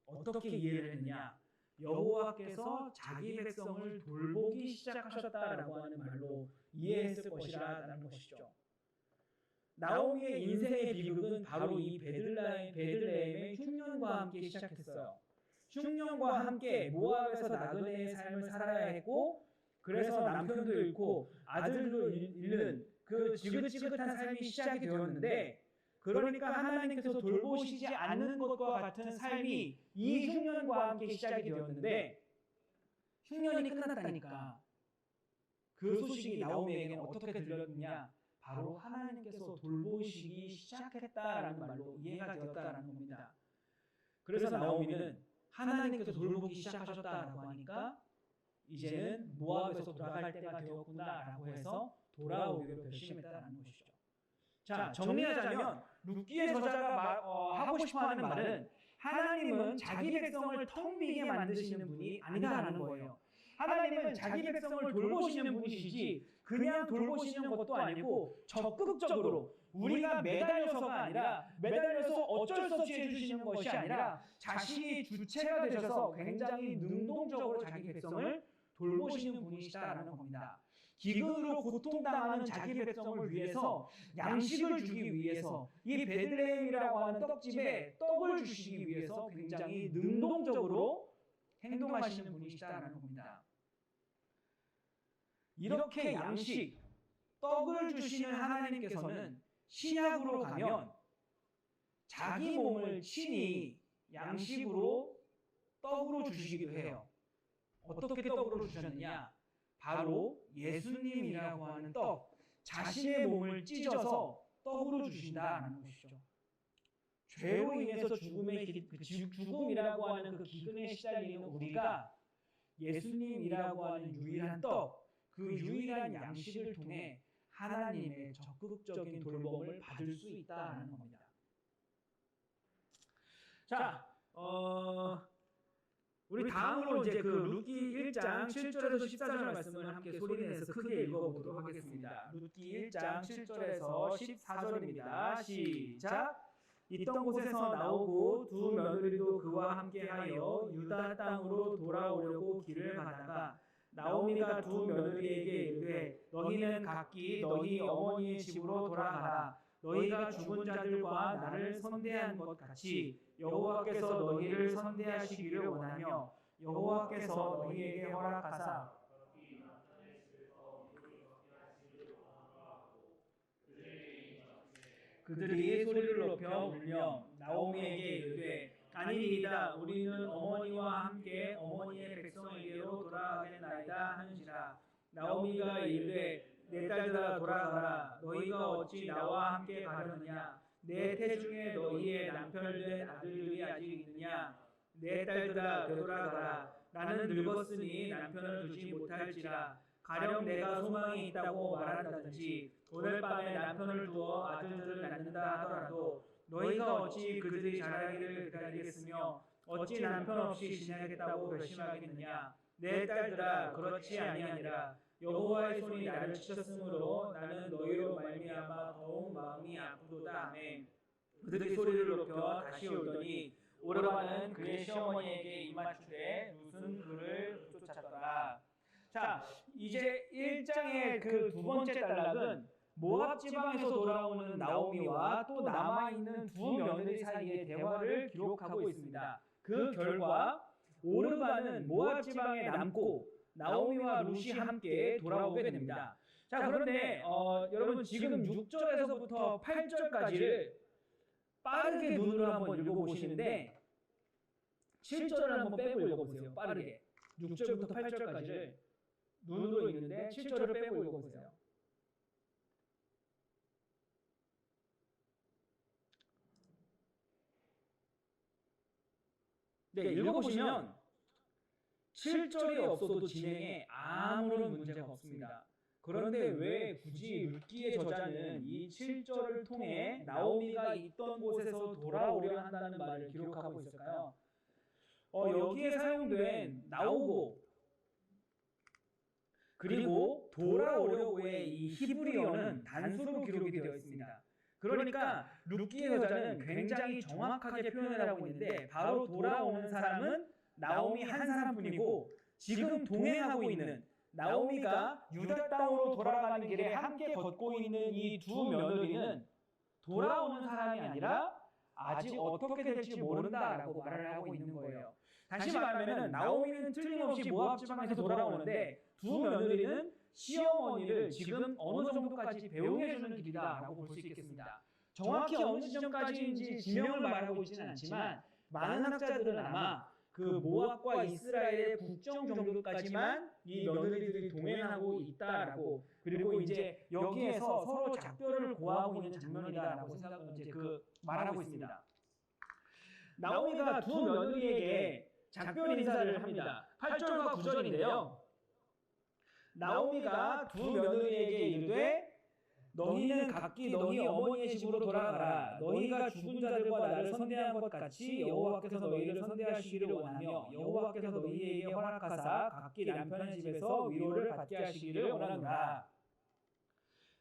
어떻게 이해를 했느냐? 여호와께서 자기 백성을 돌보기 시작하셨다라고 하는 말로 이해했을 것이라는 것이죠. 나오미의 인생의 비극은 바로 이 베들레헴의 흉년과 함께 시작했어요. 흉년과 함께 모압에서 나그네의 삶을 살아야 했고 그래서 남편도 잃고 아들도 잃는 그 지긋지긋한 삶이 시작이 되었는데 그러니까 하나님께서 돌보시지 않는 것과 같은 삶이 이 흉년과 함께 시작이 되었는데 흉년이 끝났다니까 그 소식이 나오미에게는 어떻게 들렸느냐? 바로 하나님께서 돌보시기 시작했다라는 말로 이해가 되었다라는 겁니다. 그래서 나오미는 하나님께서 돌보기 시작하셨다라고 하니까 이제는 모압에서 돌아갈 때가 되었구나라고 해서 돌아오기로 결심했다라는 것이죠. 자, 정리하자면 룻기의 저자가 하고 싶어하는 말은 하나님은 자기 백성을 텅 비게 만드시는 분이 아니다라는 거예요. 하나님은 자기 백성을 돌보시는 분이시지 그냥 돌보시는 것도 아니고 적극적으로 우리가 매달려서가 아니라 매달려서 어쩔 수 없이 해주시는 것이 아니라 자신이 주체가 되셔서 굉장히 능동적으로 자기 백성을 돌보시는 분이시다라는 겁니다. 기근으로 고통당하는 자기 백성을 위해서 양식을 주기 위해서 이 베들레헴이라고 하는 떡집에 떡을 주시기 위해서 굉장히 능동적으로 행동하시는 분이시다라는 겁니다. 이렇게 양식, 떡을 주시는 하나님께서는 신약으로 가면 자기 몸을 친히 양식으로 떡으로 주시기도 해요. 어떻게 떡으로 주셨느냐? 바로 예수님이라고 하는 떡, 자신의 몸을 찢어서 떡으로 주신다라는 것이죠. 죄로 인해서 죽음이라고 하는 그 기근에 시달리는 우리가 예수님이라고 하는 유일한 떡, 그 유일한 양식을 통해 하나님의 적극적인 돌봄을 받을 수 있다는 겁니다. 자, 우리 다음으로 이제 그 루키 1장 7절에서 14절 말씀을 함께 소리내서 크게 읽어보도록 하겠습니다. 루키 1장 7절에서 14절입니다. 시작! 있던 곳에서 나오고 두 며느리도 그와 함께하여 유다 땅으로 돌아오려고 길을 가다가 나오미가 두 며느리에게 이르되 너희는 각기 너희 어머니의 집으로 돌아가라. 너희가 죽은 자들과 나를 선대한 것 같이 여호와께서 너희를 선대하시기를 원하며 여호와께서 너희에게 허락하사 그들이 소리를 높여 울며 나오미에게 이르되 아니니이다. 우리는 어머니와 함께 어머니의 백성에게로 돌아가겠나이다 하는지라. 나오미가 이르되 내 딸들아 돌아가라. 너희가 어찌 나와 함께 가려느냐? 내 태중에 너희의 남편된 아들들이 아직 있느냐? 내 딸들아 되돌아가라. 나는 늙었으니 남편을 두지 못할지라. 가령 내가 소망이 있다고 말한다든지 오늘 밤에 남편을 두어 아들들을 낳는다 하더라도 너희가 어찌 그들이 자라기를 기다리겠으며 어찌 남편 없이 지내겠다고 결심하겠느냐? 내 딸들아 그렇지 아니하니라. 여호와의 손이 나를 치셨으므로 나는 너희로 말미암아 더욱 마음이 아프도다. 아멘. 그들이 소리를 높여 다시 울더니 오르바는 그의 시어머니에게 이맞추되 룻은 그를 쫓았더라. 자, 이제 1장의 그 두 번째 단락은 모압 지방에서 돌아오는 나오미와 또 남아있는 두 며느리 사이의 대화를 기록하고 있습니다. 그 결과 오르바는 모압 지방에 남고 나오미와 룻이 함께 돌아오게 됩니다. 자, 그런데 여러분 지금 6절에서부터 8절까지를 빠르게 눈으로 한번 읽어보시는데 7절을 한번 빼고 읽어보세요. 빠르게. 6절부터 8절까지를 눈으로 읽는데 7절을 빼고 읽어보세요. 네, 읽어보시면 7절이 없어도 진행에 아무런 문제가 없습니다. 그런데 왜 굳이 룻기의 저자는 이 7절을 통해 나오미가 있던 곳에서 돌아오려 한다는 말을 기록하고 있을까요? 여기에 사용된 나오고 그리고 돌아오려고의 이 히브리어는 단수로 기록이 되어 있습니다. 그러니까 룻기의 저자는 굉장히 정확하게 표현을 하고 있는데 바로 돌아오는 사람은 나오미 한 사람뿐이고 지금 동행하고 있는 나오미가 유다 땅으로 돌아가는 길에 함께 걷고 있는 이 두 며느리는 돌아오는 사람이 아니라 아직 어떻게 될지 모른다라고 말을 하고 있는 거예요. 다시 말하면 나오미는 틀림없이 모압 지방에서 돌아오는데 두 며느리는 시어머니를 지금 어느 정도까지 배웅해주는 길이다라고 볼 수 있겠습니다. 정확히 어느 지점까지인지 지명을 말하고 있지는 않지만 많은 학자들은 아마 그 모압과 이스라엘의 국정 정도까지만 이 며느리들이 동행하고 있다라고 그리고 이제 여기에서 서로 작별을 고하고 있는 장면이다라고 말하고 있습니다. 나오미가 두 며느리에게 작별 인사를 합니다. 8절과 9절인데요. 나오미가 두 며느리에게 이르되 너희는 각기 너희 어머니의 집으로 돌아가라. 너희가 죽은 자들과 나를 선대한 것 같이 여호와께서 너희를 선대하시기를 원하며 여호와께서 너희에게 허락하사 각기 남편의 집에서 위로를 받게 하시기를 원하노라.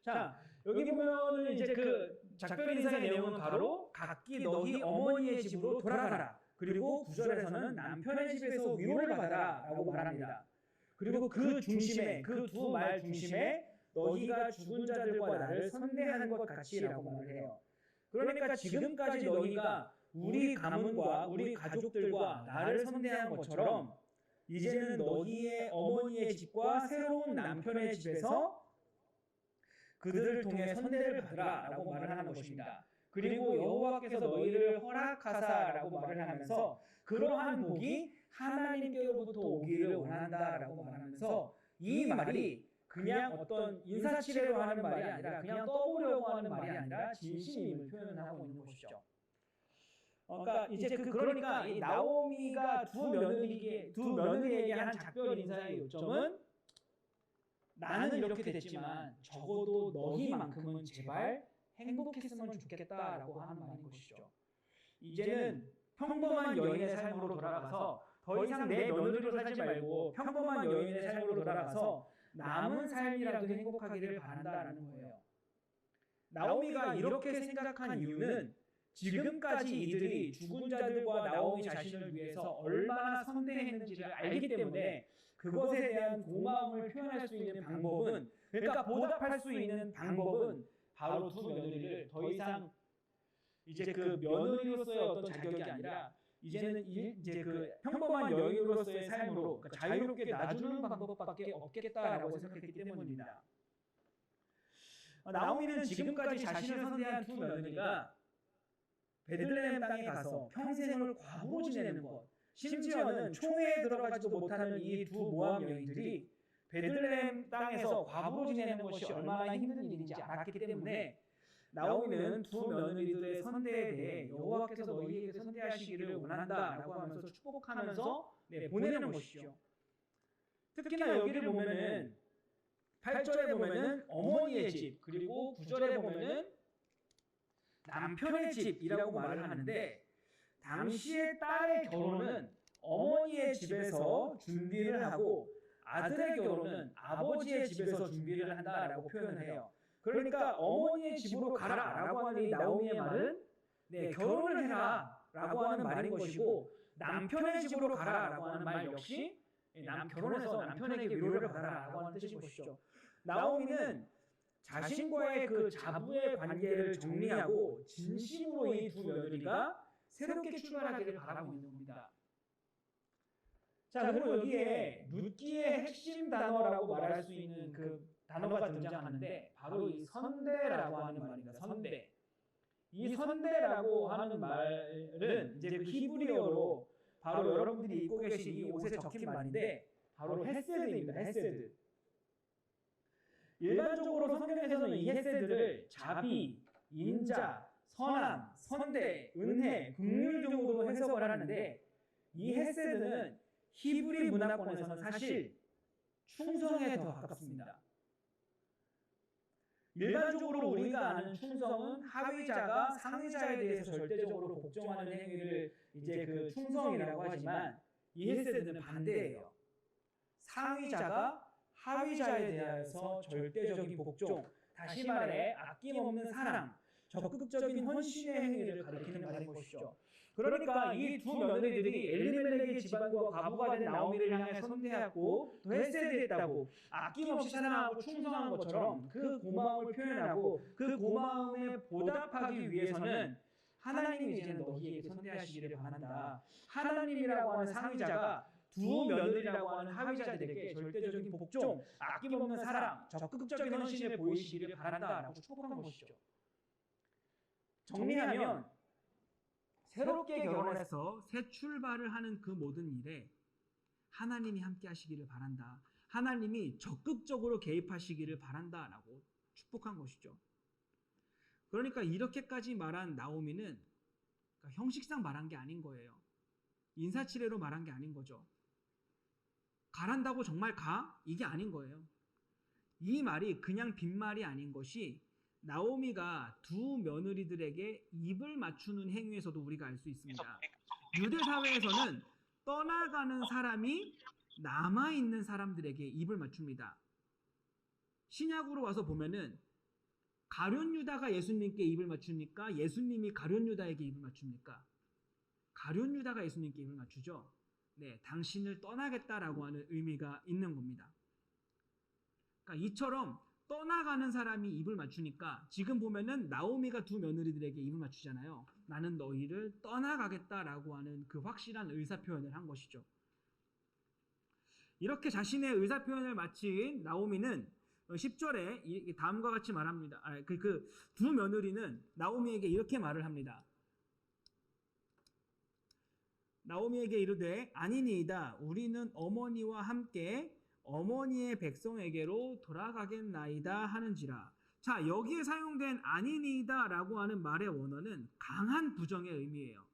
자, 여기 보면은 이제 그 작별 인사의 내용은 바로 각기 너희 어머니의 집으로 돌아가라. 그리고 9절에서는 남편의 집에서 위로를 받아라고 말합니다. 그리고 그 중심에, 그 두 말 중심에 너희가 죽은 자들과 나를 선대하는 것 같이라고 말을 해요. 그러니까 지금까지 너희가 우리 가문과 우리 가족들과 나를 선대한 것처럼 이제는 너희의 어머니의 집과 새로운 남편의 집에서 그들을 통해 선대를 받으라라고 말을 하는 것입니다. 그리고 여호와께서 너희를 허락하사라고 말을 하면서 그러한 복이 하나님께로부터 오기를 원한다라고 말하면서 이 말이 그냥 어떤 인사치레로 하는 말이 아니라 그냥 떠보려고 하는 말이 아니라 진심임을 표현하고 있는 것이죠. 그러니까 이제 그러니까 이 나오미가 두 며느리에게 한 작별 인사의 요점은 나는 이렇게 됐지만 적어도 너희만큼은 제발 행복했으면 좋겠다라고 하는 말인 것이죠. 이제는 평범한 여인의 삶으로 돌아가서 더 이상 내 며느리로 살지 말고 평범한 여인의 삶으로 돌아가서 남은 삶이라도 행복하기를 바란다라는 거예요. 나오미가 이렇게 생각한 이유는 지금까지 이들이 죽은 자들과 나오미 자신을 위해서 얼마나 선대했는지를 알기 때문에 그것에 대한 고마움을 표현할 수 있는 방법은, 그러니까 보답할 수 있는 방법은 바로 두 며느리를 더 이상 이제 그 며느리로서의 어떤 자격이 아니라 이제는 이제 그 평범한 여인으로서의 삶으로 그러니까 자유롭게 놔주는 방법밖에 없겠다라고 생각했기 때문입니다. 나오미는 지금까지 자신을 선대한 두 며느리가 베들레헴 땅에 가서 평생을 과부로 지내는 것, 심지어는 총회에 들어가지도 못하는 이 두 모함 여인들이 베들레헴 땅에서 과부로 지내는 것이 얼마나 힘든 일인지 알았기 때문에 나오미는 두 며느리들의 선대에 대해 여호와께서 너희에게 선대하시기를 원한다라고 하면서 축복하면서 보내는 것이죠. 특히나 여기를 보면은 8절에 보면은 어머니의 집, 그리고 9절에 보면은 남편의 집이라고 말을 하는데, 당시의 딸의 결혼은 어머니의 집에서 준비를 하고 아들의 결혼은 아버지의 집에서 준비를 한다라고 표현을 해요. 그러니까 어머니의 집으로 가라라고 하는 이 나오미의 말은 결혼을 해라라고 하는 말인 것이고, 남편의 집으로 가라라고 하는 말 역시 결혼해서 남편에게 위로를 받아라라고 하는 뜻인 것이죠. 나오미는 자신과의 그 자부의 관계를 정리하고 진심으로 이 두 며느리가 새롭게 출발하기를 바라고 있는 겁니다. 자, 그리고 여기에 룻기의 핵심 단어라고 말할 수 있는 그 단어가 등장하는데 바로 이 선대라고 하는 말입니다. 선대. 이 선대라고 하는 말은 이제 그 히브리어로 바로 여러분들이 읽고 계신 이 옷에 적힌 말인데 바로 헤세드입니다. 헤세드. 일반적으로 성경에서는 이 헤세드를 자비, 인자, 선함, 선대, 은혜, 긍휼 등으로 해석을 하는데, 이 헤세드는 히브리 문화권에서는 사실 충성에 더 가깝습니다. 일반적으로 우리가 아는 충성은 하위자가 상위자에 대해서 절대적으로 복종하는 행위를 이제 그 충성이라고 하지만, 이 헤세드는 반대예요. 상위자가 하위자에 대해서 절대적인 복종, 다시 말해 아낌없는 사랑, 적극적인 헌신의 행위를 가리키는 말인 것이죠. 그러니까 이 두 며느리들이 엘리멜렉의 집안과 과부가 된 나오미를 향해 선대하고 또 헤세드했다고 아낌없이 사랑하고 충성한 것처럼 그 고마움을 표현하고 그 고마움에 보답하기 위해서는 하나님이 이제는 너희에게 선대하시기를 바란다. 하나님이라고 하는 상위자가 두 며느리라고 하는 하위자들에게 절대적인 복종, 아낌없는 사랑, 적극적인 헌신을 보이시기를 바란다라고 축복한 것이죠. 정리하면 새롭게 결혼해서 새 출발을 하는 그 모든 일에 하나님이 함께 하시기를 바란다. 하나님이 적극적으로 개입하시기를 바란다라고 축복한 것이죠. 그러니까 이렇게까지 말한 나오미는 그러니까 형식상 말한 게 아닌 거예요. 인사치레로 말한 게 아닌 거죠. 가란다고 정말 가? 이게 아닌 거예요. 이 말이 그냥 빈말이 아닌 것이 나오미가 두 며느리들에게 입을 맞추는 행위에서도 우리가 알 수 있습니다. 유대 사회에서는 떠나가는 사람이 남아있는 사람들에게 입을 맞춥니다. 신약으로 와서 보면은 가룟 유다가 예수님께 입을 맞춥니까? 예수님이 가룟 유다에게 입을 맞춥니까? 가룟 유다가 예수님께 입을 맞추죠. 네, 당신을 떠나겠다라고 하는 의미가 있는 겁니다. 그러니까 이처럼 떠나가는 사람이 입을 맞추니까 지금 보면은 나오미가 두 며느리들에게 입을 맞추잖아요. 나는 너희를 떠나가겠다라고 하는 그 확실한 의사표현을 한 것이죠. 이렇게 자신의 의사표현을 마친 나오미는 10절에 다음과 같이 말합니다. 두 며느리는 나오미에게 이렇게 말을 합니다. 나오미에게 이르되 아니니이다. 우리는 어머니와 함께 어머니의 백성에게로 돌아가겠나이다 하는지라. 자, 여기에 사용된 아니니이다 라고 하는 말의 원어는 강한 부정의 의미예요.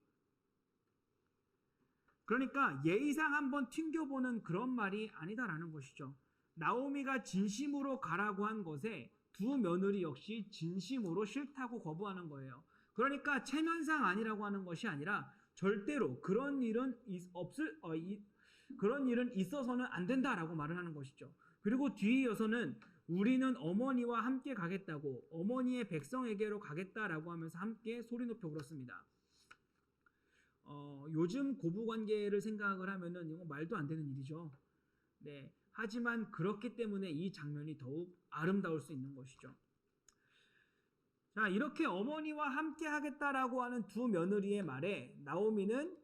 그러니까 예의상 한번 튕겨보는 그런 말이 아니다라는 것이죠. 나오미가 진심으로 가라고 한 것에 두 며느리 역시 진심으로 싫다고 거부하는 거예요. 그러니까 체면상 아니라고 하는 것이 아니라 절대로 그런 일은 있어서는 안 된다라고 말을 하는 것이죠. 그리고 뒤에 이어서는 우리는 어머니와 함께 가겠다고 어머니의 백성에게로 가겠다라고 하면서 함께 소리 높여 울었습니다. 요즘 고부관계를 생각을 하면은 이거 말도 안 되는 일이죠. 네. 하지만 그렇기 때문에 이 장면이 더욱 아름다울 수 있는 것이죠. 자, 이렇게 어머니와 함께 하겠다라고 하는 두 며느리의 말에 나오미는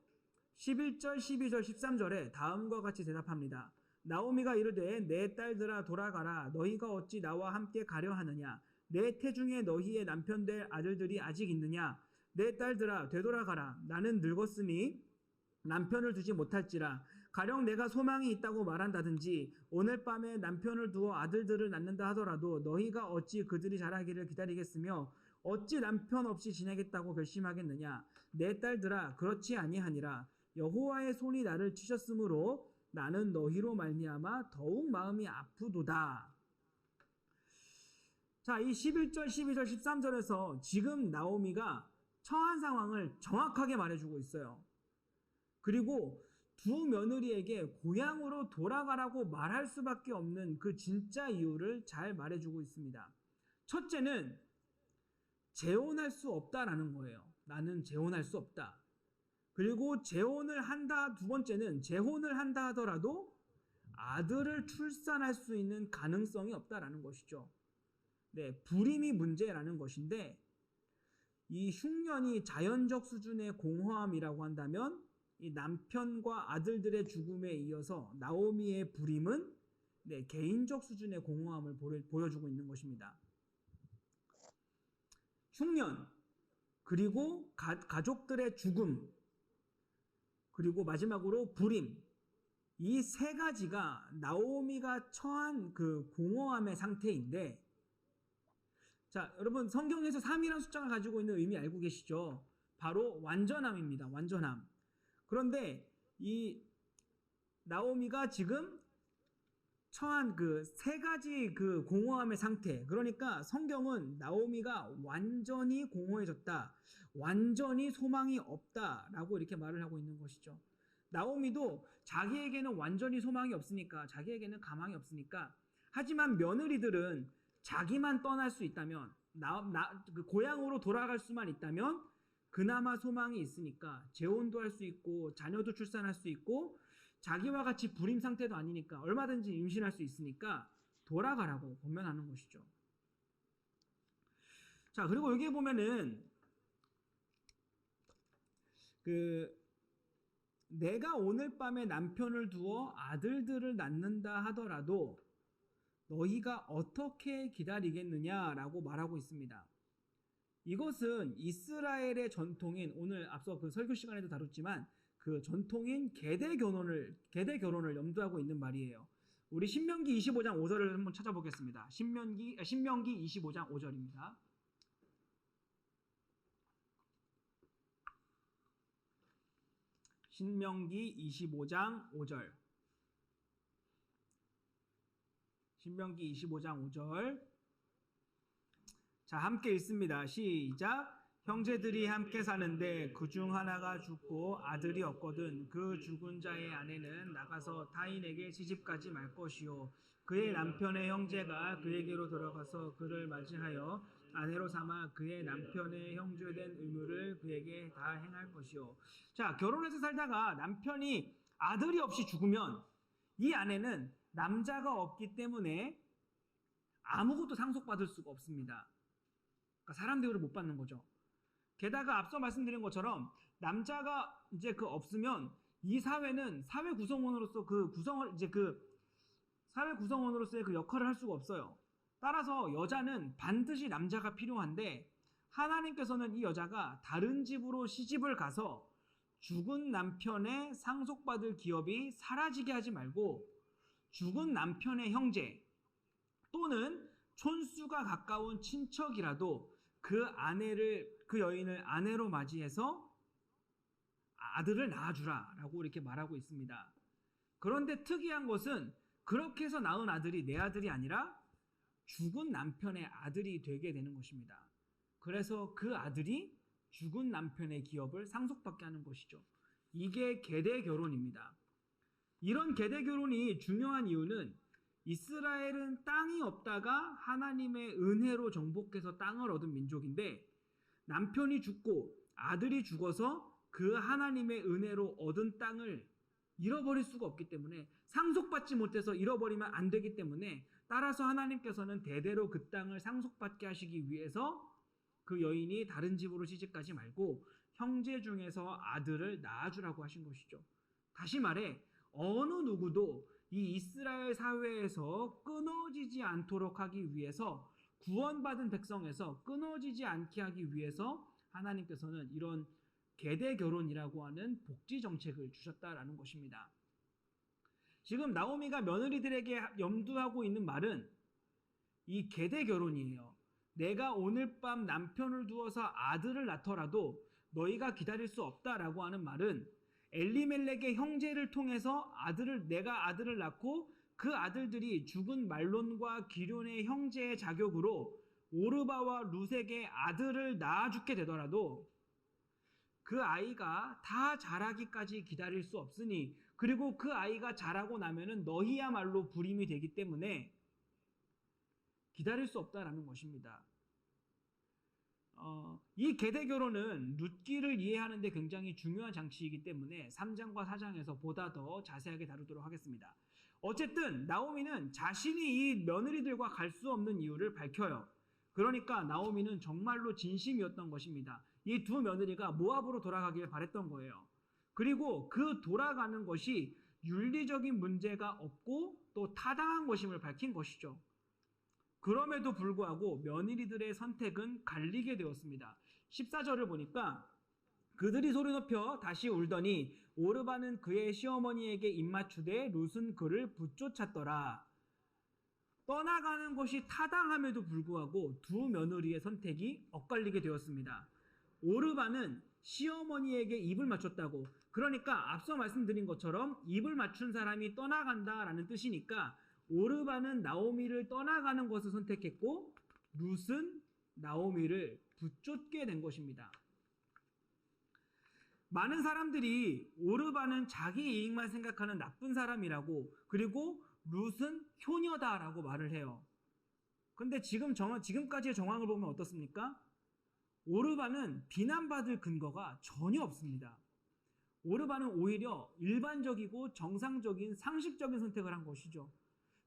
11절, 12절, 13절에 다음과 같이 대답합니다. 나오미가 이르되 내 딸들아 돌아가라. 너희가 어찌 나와 함께 가려 하느냐. 내 태중에 너희의 남편 될 아들들이 아직 있느냐. 내 딸들아 되돌아가라. 나는 늙었으니 남편을 두지 못할지라. 가령 내가 소망이 있다고 말한다든지 오늘 밤에 남편을 두어 아들들을 낳는다 하더라도 너희가 어찌 그들이 자라기를 기다리겠으며 어찌 남편 없이 지내겠다고 결심하겠느냐. 내 딸들아 그렇지 아니하니라. 여호와의 손이 나를 치셨으므로 나는 너희로 말미암아 더욱 마음이 아프도다. 자, 이 11절, 12절, 13절에서 지금 나오미가 처한 상황을 정확하게 말해주고 있어요. 그리고 두 며느리에게 고향으로 돌아가라고 말할 수밖에 없는 그 진짜 이유를 잘 말해주고 있습니다. 첫째는 재혼할 수 없다라는 거예요. 나는 재혼할 수 없다. 그리고 재혼을 한다. 두 번째는 재혼을 한다 하더라도 아들을 출산할 수 있는 가능성이 없다라는 것이죠. 네, 불임이 문제라는 것인데 이 흉년이 자연적 수준의 공허함이라고 한다면 이 남편과 아들들의 죽음에 이어서 나오미의 불임은 네, 개인적 수준의 공허함을 보여주고 있는 것입니다. 흉년, 그리고 가족들의 죽음, 그리고 마지막으로 불임. 이 세 가지가 나오미가 처한 그 공허함의 상태인데, 자, 여러분 성경에서 3이라는 숫자가 가지고 있는 의미 알고 계시죠? 바로 완전함입니다. 완전함. 그런데 이 나오미가 지금 처한 그 세 가지 그 공허함의 상태. 그러니까 성경은 나오미가 완전히 공허해졌다. 완전히 소망이 없다라고 이렇게 말을 하고 있는 것이죠. 나오미도 자기에게는 완전히 소망이 없으니까, 자기에게는 가망이 없으니까. 하지만 며느리들은 자기만 떠날 수 있다면, 그 고향으로 돌아갈 수만 있다면 그나마 소망이 있으니까 재혼도 할 수 있고 자녀도 출산할 수 있고 자기와 같이 불임 상태도 아니니까 얼마든지 임신할 수 있으니까 돌아가라고 권면하는 것이죠. 자, 그리고 여기에 보면은 내가 오늘 밤에 남편을 두어 아들들을 낳는다 하더라도 너희가 어떻게 기다리겠느냐라고 말하고 있습니다. 이것은 이스라엘의 전통인, 오늘 앞서 그 설교 시간에도 다뤘지만 그 전통인 계대 결혼을 염두하고 있는 말이에요. 우리 신명기 25장 5절을 한번 찾아보겠습니다. 신명기 25장 5절입니다. 신명기 25장 5절. 신명기 25장 5절. 자, 함께 읽습니다. 시작. 형제들이 함께 사는데 그중 하나가 죽고 아들이 없거든 그 죽은 자의 아내는 나가서 타인에게 시집가지 말 것이요 그의 남편의 형제가 그에게로 들어가서 그를 맞이하여 아내로 삼아 그의 남편의 형제된 의무를 그에게 다 행할 것이요. 자, 결혼해서 살다가 남편이 아들이 없이 죽으면 이 아내는 남자가 없기 때문에 아무것도 상속받을 수가 없습니다. 그러니까 사람 대우를 못 받는 거죠. 게다가 앞서 말씀드린 것처럼 남자가 이제 없으면 이 사회는 사회 구성원으로서 사회 구성원으로서의 그 역할을 할 수가 없어요. 따라서 여자는 반드시 남자가 필요한데 하나님께서는 이 여자가 다른 집으로 시집을 가서 죽은 남편의 상속받을 기업이 사라지게 하지 말고 죽은 남편의 형제 또는 촌수가 가까운 친척이라도 그 여인을 아내로 맞이해서 아들을 낳아주라라고 이렇게 말하고 있습니다. 그런데 특이한 것은 그렇게 해서 낳은 아들이 내 아들이 아니라 죽은 남편의 아들이 되게 되는 것입니다. 그래서 그 아들이 죽은 남편의 기업을 상속받게 하는 것이죠. 이게 계대 결혼입니다. 이런 계대 결혼이 중요한 이유는 이스라엘은 땅이 없다가 하나님의 은혜로 정복해서 땅을 얻은 민족인데 남편이 죽고 아들이 죽어서 그 하나님의 은혜로 얻은 땅을 잃어버릴 수가 없기 때문에 상속받지 못해서 잃어버리면 안 되기 때문에 따라서 하나님께서는 대대로 그 땅을 상속받게 하시기 위해서 그 여인이 다른 집으로 시집가지 말고 형제 중에서 아들을 낳아주라고 하신 것이죠. 다시 말해 어느 누구도 이 이스라엘 사회에서 끊어지지 않도록 하기 위해서 구원받은 백성에서 끊어지지 않게 하기 위해서 하나님께서는 이런 계대 결혼이라고 하는 복지 정책을 주셨다라는 것입니다. 지금 나오미가 며느리들에게 염두하고 있는 말은 이 계대 결혼이에요. 내가 오늘 밤 남편을 두어서 아들을 낳더라도 너희가 기다릴 수 없다라고 하는 말은 엘리멜렉의 형제를 통해서 내가 아들을 낳고 그 아들들이 죽은 말론과 기럐의 형제의 자격으로 오르바와 룻에게 아들을 낳아주게 되더라도 그 아이가 다 자라기까지 기다릴 수 없으니 그리고 그 아이가 자라고 나면은 너희야말로 불임이 되기 때문에 기다릴 수 없다라는 것입니다. 이 계대 결혼은 룻기를 이해하는 데 굉장히 중요한 장치이기 때문에 3장과 4장에서 보다 더 자세하게 다루도록 하겠습니다. 어쨌든 나오미는 자신이 이 며느리들과 갈 수 없는 이유를 밝혀요. 그러니까 나오미는 정말로 진심이었던 것입니다. 이 두 며느리가 모압으로 돌아가길 바랬던 거예요. 그리고 그 돌아가는 것이 윤리적인 문제가 없고 또 타당한 것임을 밝힌 것이죠. 그럼에도 불구하고 며느리들의 선택은 갈리게 되었습니다. 14절을 보니까 그들이 소리 높여 다시 울더니 오르바는 그의 시어머니에게 입맞추되 룻은 그를 붙쫓았더라. 떠나가는 것이 타당함에도 불구하고 두 며느리의 선택이 엇갈리게 되었습니다. 오르바는 시어머니에게 입을 맞췄다고, 그러니까 앞서 말씀드린 것처럼 입을 맞춘 사람이 떠나간다라는 뜻이니까 오르바는 나오미를 떠나가는 것을 선택했고 룻은 나오미를 붙쫓게 된 것입니다. 많은 사람들이 오르바는 자기 이익만 생각하는 나쁜 사람이라고, 그리고 룻은 효녀다라고 말을 해요. 근데 지금까지의 정황을 보면 어떻습니까? 오르바는 비난받을 근거가 전혀 없습니다. 오르바는 오히려 일반적이고 정상적인 상식적인 선택을 한 것이죠.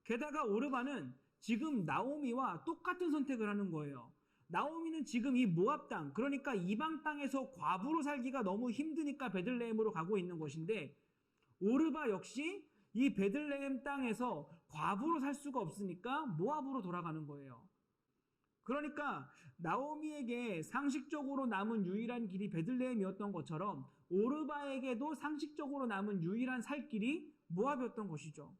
게다가 오르바는 지금 나오미와 똑같은 선택을 하는 거예요. 나오미는 지금 이 모압 땅, 그러니까 이방 땅에서 과부로 살기가 너무 힘드니까 베들레헴으로 가고 있는 것인데 오르바 역시 이 베들레헴 땅에서 과부로 살 수가 없으니까 모압으로 돌아가는 거예요. 그러니까 나오미에게 상식적으로 남은 유일한 길이 베들레헴이었던 것처럼 오르바에게도 상식적으로 남은 유일한 살 길이 모압이었던 것이죠.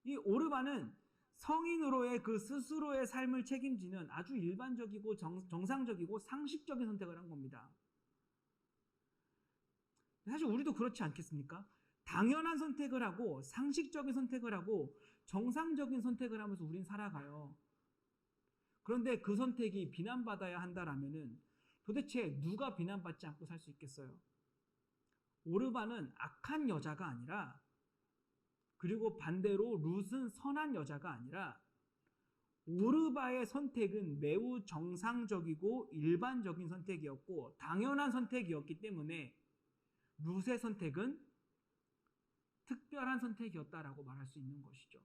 이 오르바는 성인으로의 그 스스로의 삶을 책임지는 아주 일반적이고 정상적이고 상식적인 선택을 한 겁니다. 사실 우리도 그렇지 않겠습니까? 당연한 선택을 하고 상식적인 선택을 하고 정상적인 선택을 하면서 우린 살아가요. 그런데 그 선택이 비난받아야 한다라면은 도대체 누가 비난받지 않고 살 수 있겠어요? 오르바는 악한 여자가 아니라, 그리고 반대로 룻은 선한 여자가 아니라, 오르바의 선택은 매우 정상적이고 일반적인 선택이었고 당연한 선택이었기 때문에 룻의 선택은 특별한 선택이었다라고 말할 수 있는 것이죠.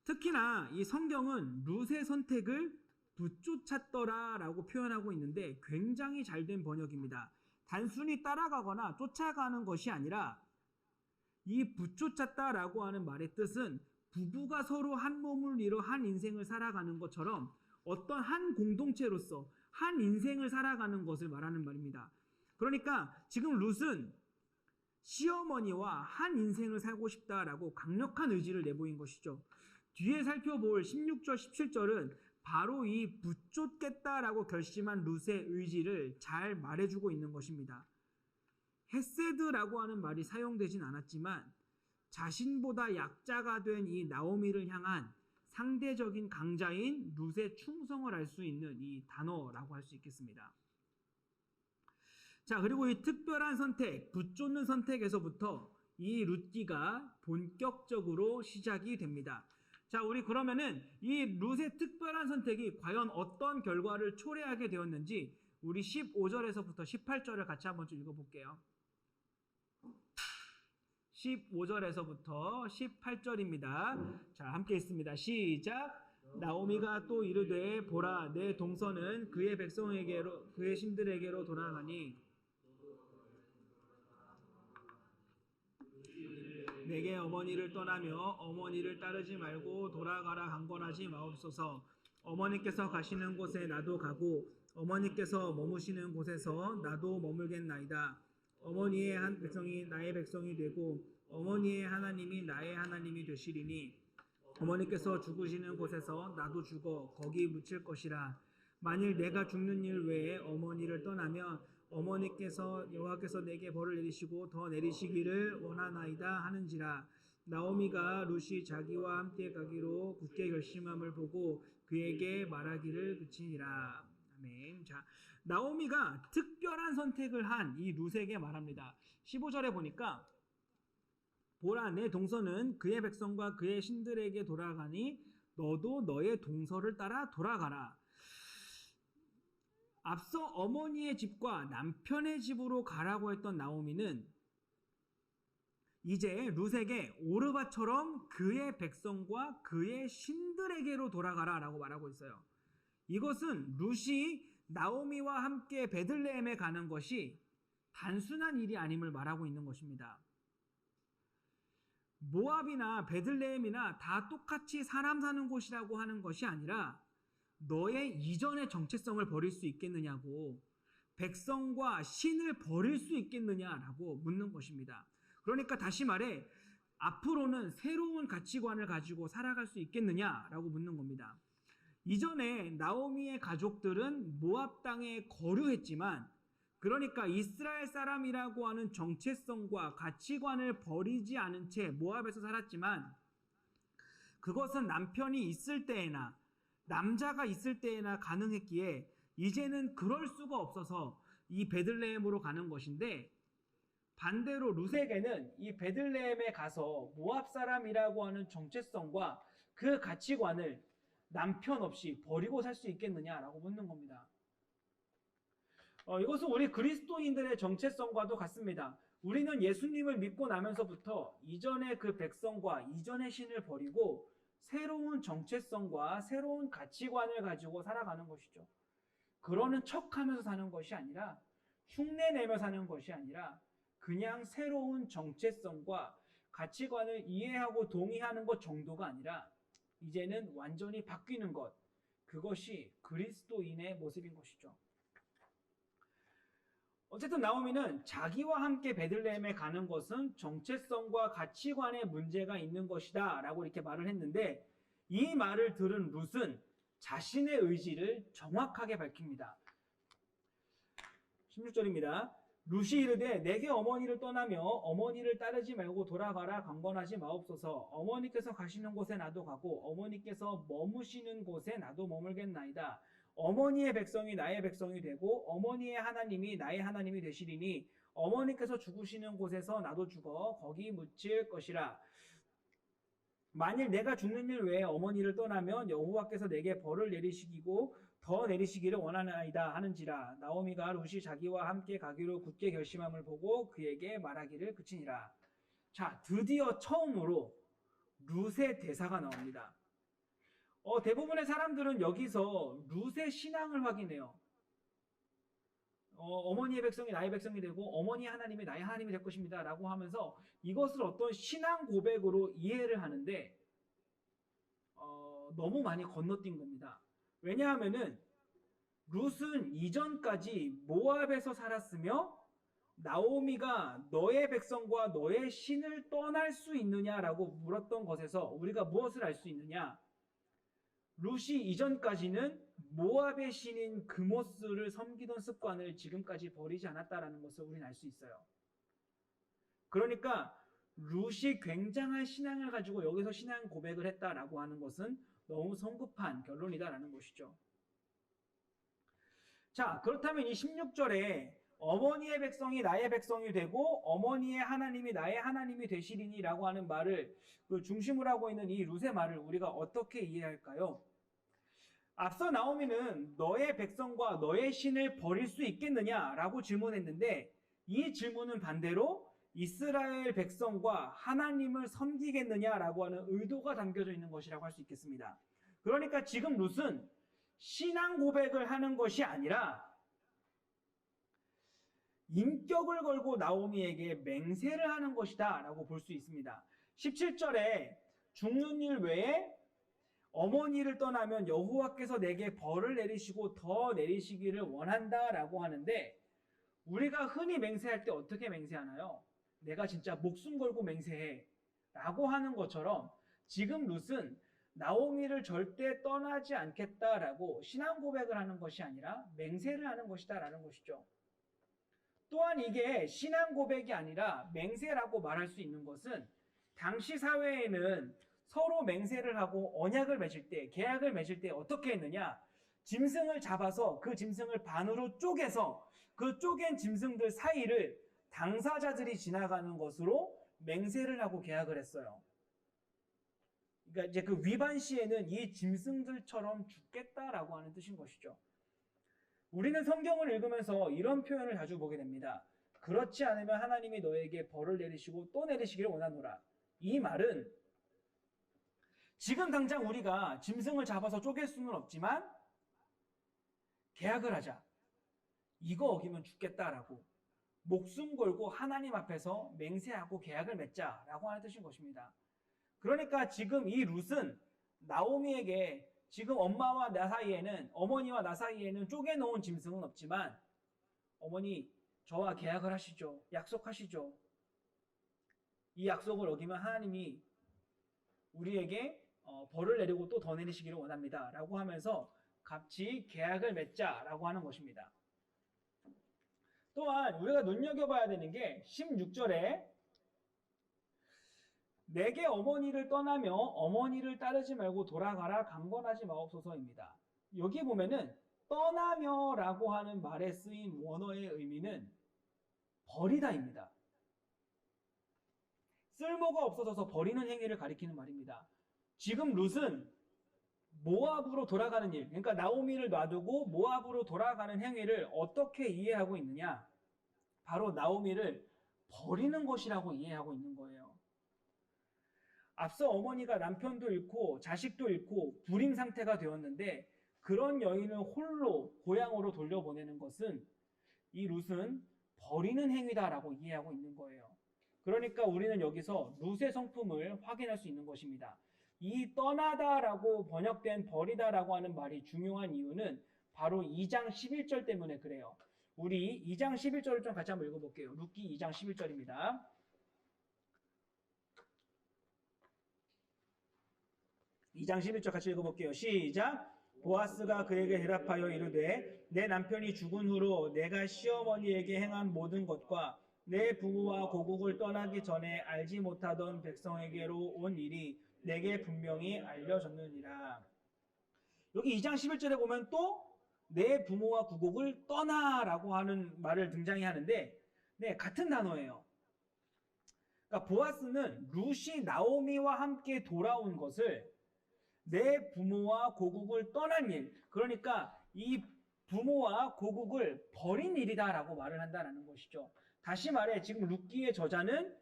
특히나 이 성경은 룻의 선택을 붙쫓았더라라고 표현하고 있는데 굉장히 잘된 번역입니다. 단순히 따라가거나 쫓아가는 것이 아니라 이 붙쫓았다라고 하는 말의 뜻은 부부가 서로 한 몸을 이뤄 한 인생을 살아가는 것처럼 어떤 한 공동체로서 한 인생을 살아가는 것을 말하는 말입니다. 그러니까 지금 룻은 시어머니와 한 인생을 살고 싶다라고 강력한 의지를 내보인 것이죠. 뒤에 살펴볼 16절, 17절은 바로 이 붙쫓겠다라고 결심한 룻의 의지를 잘 말해주고 있는 것입니다. 헤세드라고 하는 말이 사용되진 않았지만 자신보다 약자가 된 이 나오미를 향한 상대적인 강자인 룻의 충성을 알 수 있는 이 단어라고 할 수 있겠습니다. 자, 그리고 이 특별한 선택, 붙쫓는 선택에서부터 이 룻기가 본격적으로 시작이 됩니다. 자, 우리 그러면은 이 룻의 특별한 선택이 과연 어떤 결과를 초래하게 되었는지 우리 15절에서부터 18절을 같이 한번 좀 읽어볼게요. 15절에서부터 18절입니다. 자, 함께 읽습니다. 시작. 나오미가 또 이르되 보라 내 동서는 그의 백성에게로 그의 신들에게로 돌아가니 내게 어머니를 떠나며 어머니를 따르지 말고 돌아가라 강권하지 마옵소서. 어머니께서 가시는 곳에 나도 가고 어머니께서 머무시는 곳에서 나도 머물겠나이다. 어머니의 한 백성이 나의 백성이 되고 어머니의 하나님이 나의 하나님이 되시리니 어머니께서 죽으시는 곳에서 나도 죽어 거기 묻힐 것이라. 만일 내가 죽는 일 외에 어머니를 떠나면 어머니께서 여호와께서 내게 벌을 내리시고 더 내리시기를 원하나이다 하는지라. 나오미가 룻이 자기와 함께 가기로 굳게 결심함을 보고 그에게 말하기를 그치니라. 아멘. 자, 나오미가 특별한 선택을 한 이 룻에게 말합니다. 15절에 보니까 보라 내 동서는 그의 백성과 그의 신들에게 돌아가니 너도 너의 동서를 따라 돌아가라. 앞서 어머니의 집과 남편의 집으로 가라고 했던 나오미는 이제 룻에게 오르바처럼 그의 백성과 그의 신들에게로 돌아가라 라고 말하고 있어요. 이것은 룻이 나오미와 함께 베들레헴에 가는 것이 단순한 일이 아님을 말하고 있는 것입니다. 모압이나 베들레헴이나 다 똑같이 사람 사는 곳이라고 하는 것이 아니라 너의 이전의 정체성을 버릴 수 있겠느냐고, 백성과 신을 버릴 수 있겠느냐라고 묻는 것입니다. 그러니까 다시 말해 앞으로는 새로운 가치관을 가지고 살아갈 수 있겠느냐라고 묻는 겁니다. 이전에 나오미의 가족들은 모압 땅에 거류했지만, 그러니까 이스라엘 사람이라고 하는 정체성과 가치관을 버리지 않은 채 모압에서 살았지만 그것은 남편이 있을 때에나 남자가 있을 때에나 가능했기에 이제는 그럴 수가 없어서 이 베들레헴으로 가는 것인데, 반대로 룻에게는 이 베들레헴에 가서 모압 사람이라고 하는 정체성과 그 가치관을 남편 없이 버리고 살 수 있겠느냐라고 묻는 겁니다. 이것은 우리 그리스도인들의 정체성과도 같습니다. 우리는 예수님을 믿고 나면서부터 이전의 그 백성과 이전의 신을 버리고 새로운 정체성과 새로운 가치관을 가지고 살아가는 것이죠. 그러는 척하면서 사는 것이 아니라, 흉내내며 사는 것이 아니라 그냥 새로운 정체성과 가치관을 이해하고 동의하는 것 정도가 아니라 이제는 완전히 바뀌는 것, 그것이 그리스도인의 모습인 것이죠. 어쨌든 나오미는 자기와 함께 베들레헴에 가는 것은 정체성과 가치관의 문제가 있는 것이다 라고 이렇게 말을 했는데, 이 말을 들은 룻은 자신의 의지를 정확하게 밝힙니다. 16절입니다. 룻이 이르되 내게 어머니를 떠나며 어머니를 따르지 말고 돌아가라 강권하지 마옵소서. 어머니께서 가시는 곳에 나도 가고 어머니께서 머무시는 곳에 나도 머물겠나이다. 어머니의 백성이 나의 백성이 되고 어머니의 하나님이 나의 하나님이 되시리니 어머니께서 죽으시는 곳에서 나도 죽어 거기 묻힐 것이라. 만일 내가 죽는 일 외에 어머니를 떠나면 여호와께서 내게 벌을 내리시기고 더 내리시기를 원하나이다 하는지라. 나오미가 룻이 자기와 함께 가기로 굳게 결심함을 보고 그에게 말하기를 그치니라. 자, 드디어 처음으로 룻의 대사가 나옵니다. 대부분의 사람들은 여기서 룻의 신앙을 확인해요. 어머니의 백성이 나의 백성이 되고 어머니의 하나님이 나의 하나님이 될 것입니다 라고 하면서 이것을 어떤 신앙 고백으로 이해를 하는데 너무 많이 건너뛴 겁니다. 왜냐하면은 룻은 이전까지 모압에서 살았으며 나오미가 너의 백성과 너의 신을 떠날 수 있느냐라고 물었던 것에서 우리가 무엇을 알 수 있느냐? 룻이 이전까지는 모압의 신인 그모스를 섬기던 습관을 지금까지 버리지 않았다라는 것을 우리는 알 수 있어요. 그러니까 룻이 굉장한 신앙을 가지고 여기서 신앙 고백을 했다라고 하는 것은 너무 성급한 결론이다라는 것이죠. 자, 그렇다면 이 16절에 어머니의 백성이 나의 백성이 되고 어머니의 하나님이 나의 하나님이 되시리니 라고 하는 말을 중심으로 하고 있는 이 룻의 말을 우리가 어떻게 이해할까요? 앞서 나오미는 너의 백성과 너의 신을 버릴 수 있겠느냐 라고 질문했는데 이 질문은 반대로 이스라엘 백성과 하나님을 섬기겠느냐 라고 하는 의도가 담겨져 있는 것이라고 할 수 있겠습니다. 그러니까 지금 룻은 신앙 고백을 하는 것이 아니라 인격을 걸고 나오미에게 맹세를 하는 것이다 라고 볼 수 있습니다. 17절에 죽는 일 외에 어머니를 떠나면 여호와께서 내게 벌을 내리시고 더 내리시기를 원한다 라고 하는데 우리가 흔히 맹세할 때 어떻게 맹세하나요? 내가 진짜 목숨 걸고 맹세해 라고 하는 것처럼 지금 룻은 나오미를 절대 떠나지 않겠다라고 신앙 고백을 하는 것이 아니라 맹세를 하는 것이다 라는 것이죠. 또한 이게 신앙 고백이 아니라 맹세라고 말할 수 있는 것은 당시 사회에는 서로 맹세를 하고 언약을 맺을 때, 계약을 맺을 때 어떻게 했느냐? 짐승을 잡아서 그 짐승을 반으로 쪼개서 그 쪼갠 짐승들 사이를 당사자들이 지나가는 것으로 맹세를 하고 계약을 했어요. 그러니까 이제 그 위반 시에는 이 짐승들처럼 죽겠다라고 하는 뜻인 것이죠. 우리는 성경을 읽으면서 이런 표현을 자주 보게 됩니다. 그렇지 않으면 하나님이 너에게 벌을 내리시고 또 내리시기를 원하노라. 이 말은 지금 당장 우리가 짐승을 잡아서 쪼갤 수는 없지만 계약을 하자. 이거 어기면 죽겠다라고 목숨 걸고 하나님 앞에서 맹세하고 계약을 맺자라고 하는 뜻인 것입니다. 그러니까 지금 이 룻은 나오미에게 지금 엄마와 나 사이에는 어머니와 나 사이에는 쪼개놓은 짐승은 없지만 어머니 저와 계약을 하시죠. 약속하시죠. 이 약속을 어기면 하나님이 우리에게 벌을 내리고 또 더 내리시기를 원합니다. 라고 하면서 같이 계약을 맺자라고 하는 것입니다. 또한 우리가 눈여겨봐야 되는 게 16절에 내게 어머니를 떠나며 어머니를 따르지 말고 돌아가라 강권하지 마옵소서입니다. 여기 보면은 떠나며 라고 하는 말에 쓰인 원어의 의미는 버리다입니다. 쓸모가 없어져서 버리는 행위를 가리키는 말입니다. 지금 룻은 모압으로 돌아가는 일, 그러니까 나오미를 놔두고 모압으로 돌아가는 행위를 어떻게 이해하고 있느냐? 바로 나오미를 버리는 것이라고 이해하고 있는 거예요. 앞서 어머니가 남편도 잃고 자식도 잃고 불임 상태가 되었는데 그런 여인을 홀로 고향으로 돌려보내는 것은 이 룻은 버리는 행위다라고 이해하고 있는 거예요. 그러니까 우리는 여기서 룻의 성품을 확인할 수 있는 것입니다. 이 떠나다라고 번역된 버리다라고 하는 말이 중요한 이유는 바로 2장 11절 때문에 그래요. 우리 2장 11절을 좀 같이 한번 읽어볼게요. 룻기 2장 11절입니다. 2장 11절 같이 읽어볼게요. 시작! 보아스가 그에게 대답하여 이르되 내 남편이 죽은 후로 내가 시어머니에게 행한 모든 것과 내 부모와 고국을 떠나기 전에 알지 못하던 백성에게로 온 일이 내게 분명히 알려졌느니라. 여기 2장 11절에 보면 또 내 부모와 고국을 떠나라고 하는 말을 등장히 하는데 네, 같은 단어예요. 그러니까 보아스는 룻이 나오미와 함께 돌아온 것을 내 부모와 고국을 떠난 일, 그러니까 이 부모와 고국을 버린 일이다라고 말을 한다는 것이죠. 다시 말해 지금 룻기의 저자는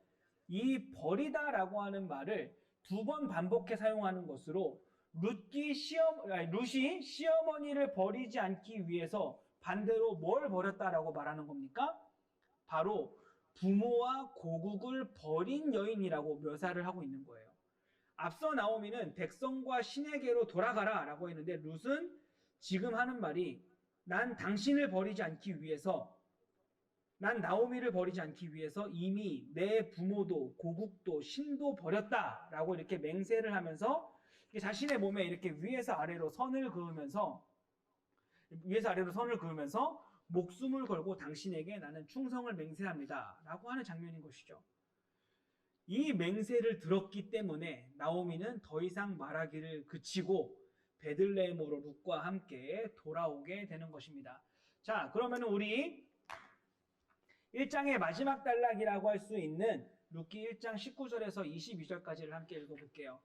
이 버리다라고 하는 말을 2번 반복해 사용하는 것으로 룻이 시어머니를 버리지 않기 위해서 반대로 뭘 버렸다라고 말하는 겁니까? 바로 부모와 고국을 버린 여인이라고 묘사를 하고 있는 거예요. 앞서 나오미는 백성과 신에게로 돌아가라 라고 했는데 룻은 지금 하는 말이 난 당신을 버리지 않기 위해서, 난 나오미를 버리지 않기 위해서 이미 내 부모도 고국도 신도 버렸다라고 이렇게 맹세를 하면서 자신의 몸에 이렇게 위에서 아래로 선을 그으면서 목숨을 걸고 당신에게 나는 충성을 맹세합니다 라고 하는 장면인 것이죠. 이 맹세를 들었기 때문에 나오미는 더 이상 말하기를 그치고 베들레헴으로 룻과 함께 돌아오게 되는 것입니다. 자, 그러면 우리 1장의 마지막 단락이라고 할 수 있는 룻기 1장 19절에서 22절까지를 함께 읽어볼게요.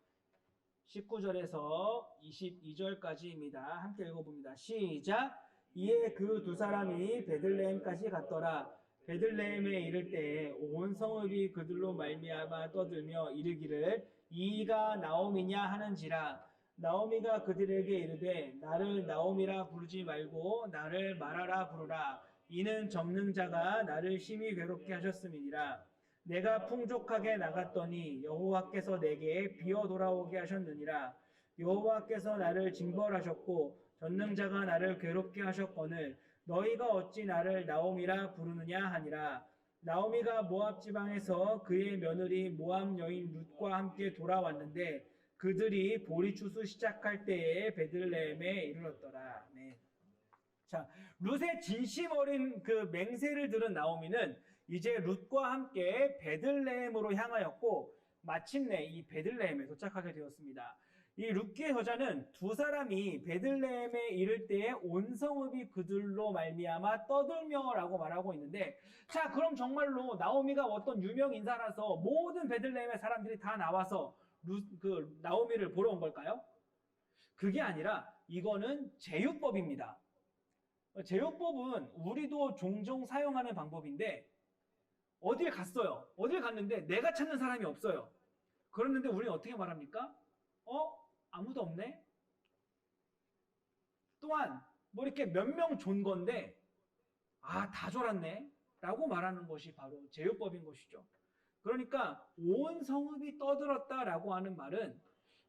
19절에서 22절까지입니다. 함께 읽어봅니다. 시작! 이에 그 두 사람이 베들레헴까지 갔더라. 베들레헴에 이를 때에 온 성읍이 그들로 말미암아 떠들며 이르기를 이가 나오미냐 하는지라. 나오미가 그들에게 이르되 나를 나오미라 부르지 말고 나를 마라라 부르라. 이는 전능자가 나를 심히 괴롭게 하셨음이니라. 내가 풍족하게 나갔더니 여호와께서 내게 비어 돌아오게 하셨느니라. 여호와께서 나를 징벌하셨고 전능자가 나를 괴롭게 하셨거늘 너희가 어찌 나를 나오미라 부르느냐 하니라. 나오미가 모압 지방에서 그의 며느리 모압 여인 룻과 함께 돌아왔는데 그들이 보리추수 시작할 때에 베들레헴에 이르렀더라. 네. 자, 룻의 진심 어린 그 맹세를 들은 나오미는 이제 룻과 함께 베들레헴으로 향하였고 마침내 이 베들레헴에 도착하게 되었습니다. 이 룻기의 저자는 두 사람이 베들레헴에 이를 때에 온 성읍이 그들로 말미암아 떠들며라고 말하고 있는데, 자, 그럼 정말로 나오미가 어떤 유명 인사라서 모든 베들레헴의 사람들이 다 나와서 나오미를 보러 온 걸까요? 그게 아니라 이거는 제휴법입니다. 제휴법은 우리도 종종 사용하는 방법인데 어딜 갔어요. 어딜 갔는데 내가 찾는 사람이 없어요. 그랬는데 우리는 어떻게 말합니까? 아무도 없네? 또한 뭐 이렇게 몇 명 존 건데 다 졸았네? 라고 말하는 것이 바로 제휴법인 것이죠. 그러니까 온 성읍이 떠들었다라고 하는 말은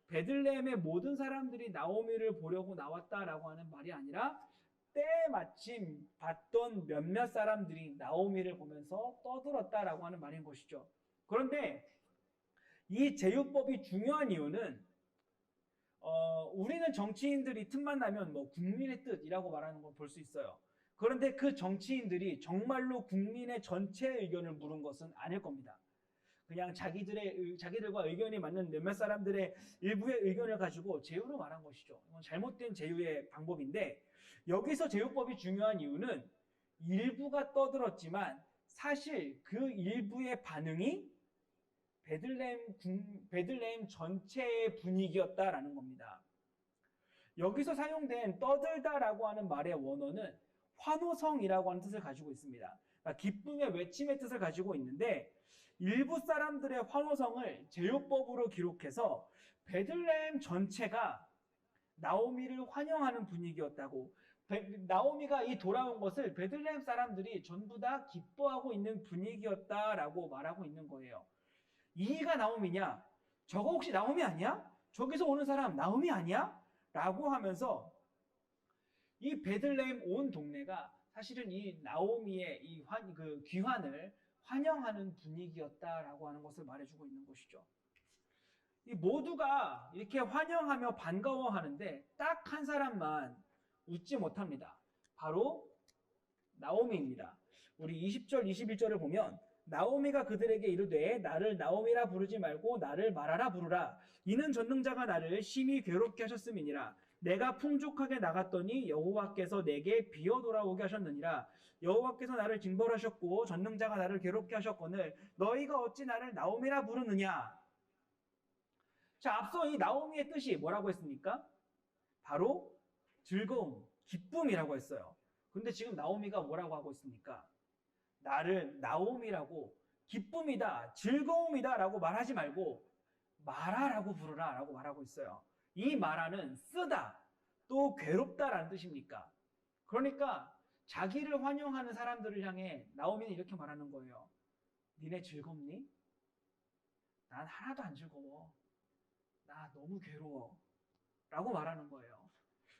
베들레헴의 모든 사람들이 나오미를 보려고 나왔다라고 하는 말이 아니라 때마침 봤던 몇몇 사람들이 나오미를 보면서 떠들었다라고 하는 말인 것이죠. 그런데 이 제휴법이 중요한 이유는 우리는 정치인들이 틈만 나면 뭐 국민의 뜻이라고 말하는 걸 볼 수 있어요. 그런데 그 정치인들이 정말로 국민의 전체 의견을 물은 것은 아닐 겁니다. 그냥 자기들과 의견이 맞는 몇몇 사람들의 일부의 의견을 가지고 제휴를 말한 것이죠. 이건 잘못된 제휴의 방법인데 여기서 제휴법이 중요한 이유는 일부가 떠들었지만 사실 그 일부의 반응이 베들레헴 전체의 분위기였다라는 겁니다. 여기서 사용된 떠들다라고 하는 말의 원어는 환호성이라고 하는 뜻을 가지고 있습니다. 그러니까 기쁨의 외침의 뜻을 가지고 있는데 일부 사람들의 환호성을 제휴법으로 기록해서 베들레헴 전체가 나오미를 환영하는 분위기였다고, 나오미가 이 돌아온 것을 베들레헴 사람들이 전부 다 기뻐하고 있는 분위기였다라고 말하고 있는 거예요. 이가 나오미냐? 저거 혹시 나오미 아니야? 저기서 오는 사람 나오미 아니야? 라고 하면서 이 베들레헴 온 동네가 사실은 이 나오미의 그 귀환을 환영하는 분위기였다라고 하는 것을 말해주고 있는 것이죠. 이 모두가 이렇게 환영하며 반가워하는데 딱 한 사람만 웃지 못합니다. 바로 나오미입니다. 우리 20절, 21절을 보면 나오미가 그들에게 이르되 나를 나오미라 부르지 말고 나를 마라라 부르라. 이는 전능자가 나를 심히 괴롭게 하셨음이니라. 내가 풍족하게 나갔더니 여호와께서 내게 비어 돌아오게 하셨느니라. 여호와께서 나를 징벌하셨고 전능자가 나를 괴롭게 하셨거늘 너희가 어찌 나를 나오미라 부르느냐. 자, 앞서 이 나오미의 뜻이 뭐라고 했습니까? 바로 즐거움, 기쁨이라고 했어요. 근데 지금 나오미가 뭐라고 하고 있습니까? 나를 나오미라고 기쁨이다, 즐거움이다 라고 말하지 말고 마라라고 부르라 라고 말하고 있어요. 이 마라는 쓰다, 또 괴롭다라는 뜻입니까? 그러니까 자기를 환영하는 사람들을 향해 나오미는 이렇게 말하는 거예요. 니네 즐겁니? 난 하나도 안 즐거워. 나 너무 괴로워. 라고 말하는 거예요.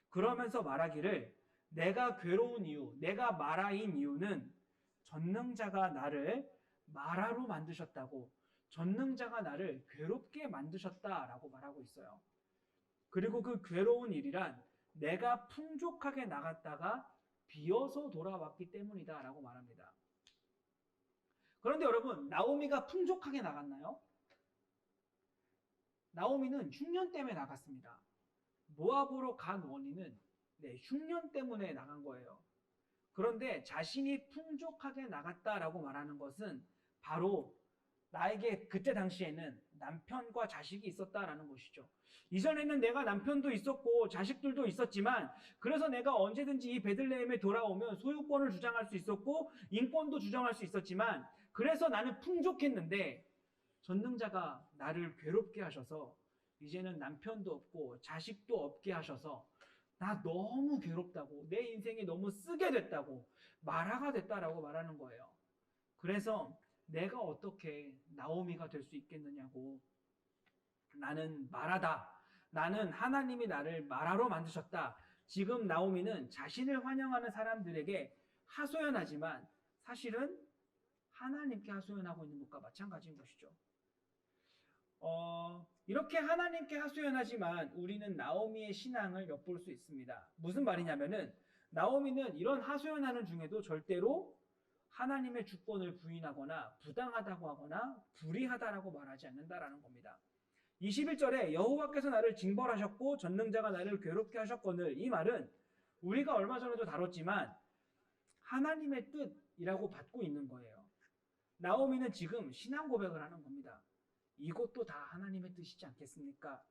그러면서 말하기를 내가 괴로운 이유, 내가 마라인 이유는 전능자가 나를 마라로 만드셨다고, 전능자가 나를 괴롭게 만드셨다라고 말하고 있어요. 그리고 그 괴로운 일이란 내가 풍족하게 나갔다가 비어서 돌아왔기 때문이다 라고 말합니다. 그런데 여러분, 나오미가 풍족하게 나갔나요? 나오미는 흉년 때문에 나갔습니다. 모압으로 간 원인은 흉년 때문에 나간 거예요. 그런데 자신이 풍족하게 나갔다라고 말하는 것은 바로 나에게 그때 당시에는 남편과 자식이 있었다라는 것이죠. 이전에는 내가 남편도 있었고 자식들도 있었지만 그래서 내가 언제든지 이 베들레헴에 돌아오면 소유권을 주장할 수 있었고 인권도 주장할 수 있었지만 그래서 나는 풍족했는데 전능자가 나를 괴롭게 하셔서 이제는 남편도 없고 자식도 없게 하셔서 나 너무 괴롭다고, 내 인생이 너무 쓰게 됐다고, 마라가 됐다라고 말하는 거예요. 그래서 내가 어떻게 나오미가 될 수 있겠느냐고. 나는 마라다. 나는 하나님이 나를 마라로 만드셨다. 지금 나오미는 자신을 환영하는 사람들에게 하소연하지만 사실은 하나님께 하소연하고 있는 것과 마찬가지인 것이죠. 이렇게 하나님께 하소연하지만 우리는 나오미의 신앙을 엿볼 수 있습니다. 무슨 말이냐면은 나오미는 이런 하소연하는 중에도 절대로 하나님의 주권을 부인하거나 부당하다고 하거나 불의하다라고 말하지 않는다라는 겁니다. 21절에 여호와께서 나를 징벌하셨고 전능자가 나를 괴롭게 하셨거늘, 이 말은 우리가 얼마 전에도 다뤘지만 하나님의 뜻이라고 받고 있는 거예요. 나오미는 지금 신앙 고백을 하는 겁니다. 이것도 다 하나님의 뜻이지 않겠습니까?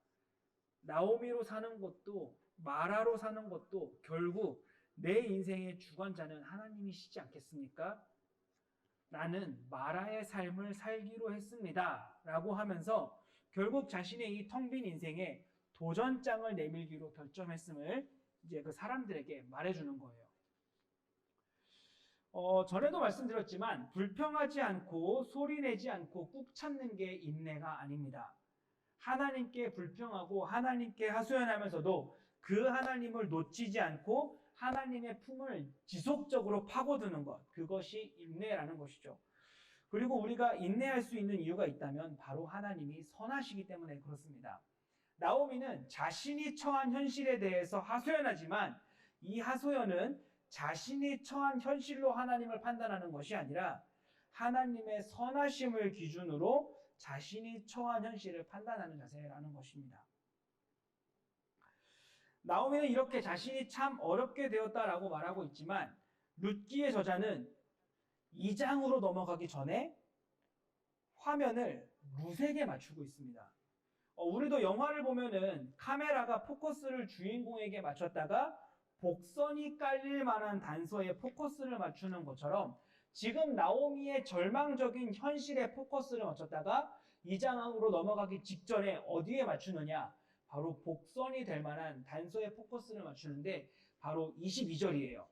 나오미로 사는 것도 마라로 사는 것도 결국 내 인생의 주관자는 하나님이시지 않겠습니까? 나는 마라의 삶을 살기로 했습니다. 라고 하면서 결국 자신의 이 텅 빈 인생에 도전장을 내밀기로 결정했음을 이제 그 사람들에게 말해주는 거예요. 전에도 말씀드렸지만 불평하지 않고 소리내지 않고 꾹 참는 게 인내가 아닙니다. 하나님께 불평하고 하나님께 하소연하면서도 그 하나님을 놓치지 않고 하나님의 품을 지속적으로 파고드는 것, 그것이 인내라는 것이죠. 그리고 우리가 인내할 수 있는 이유가 있다면 바로 하나님이 선하시기 때문에 그렇습니다. 나오미는 자신이 처한 현실에 대해서 하소연하지만 이 하소연은 자신이 처한 현실로 하나님을 판단하는 것이 아니라 하나님의 선하심을 기준으로 자신이 처한 현실을 판단하는 자세라는 것입니다. 나오미는 이렇게 자신이 참 어렵게 되었다라고 말하고 있지만 룻기의 저자는 2장으로 넘어가기 전에 화면을 룻에게 맞추고 있습니다. 우리도 영화를 보면은 카메라가 포커스를 주인공에게 맞췄다가 복선이 깔릴 만한 단서에 포커스를 맞추는 것처럼 지금 나오미의 절망적인 현실에 포커스를 맞췄다가 2장으로 넘어가기 직전에 어디에 맞추느냐? 바로 복선이 될 만한 단서에 포커스를 맞추는데 바로 22절이에요.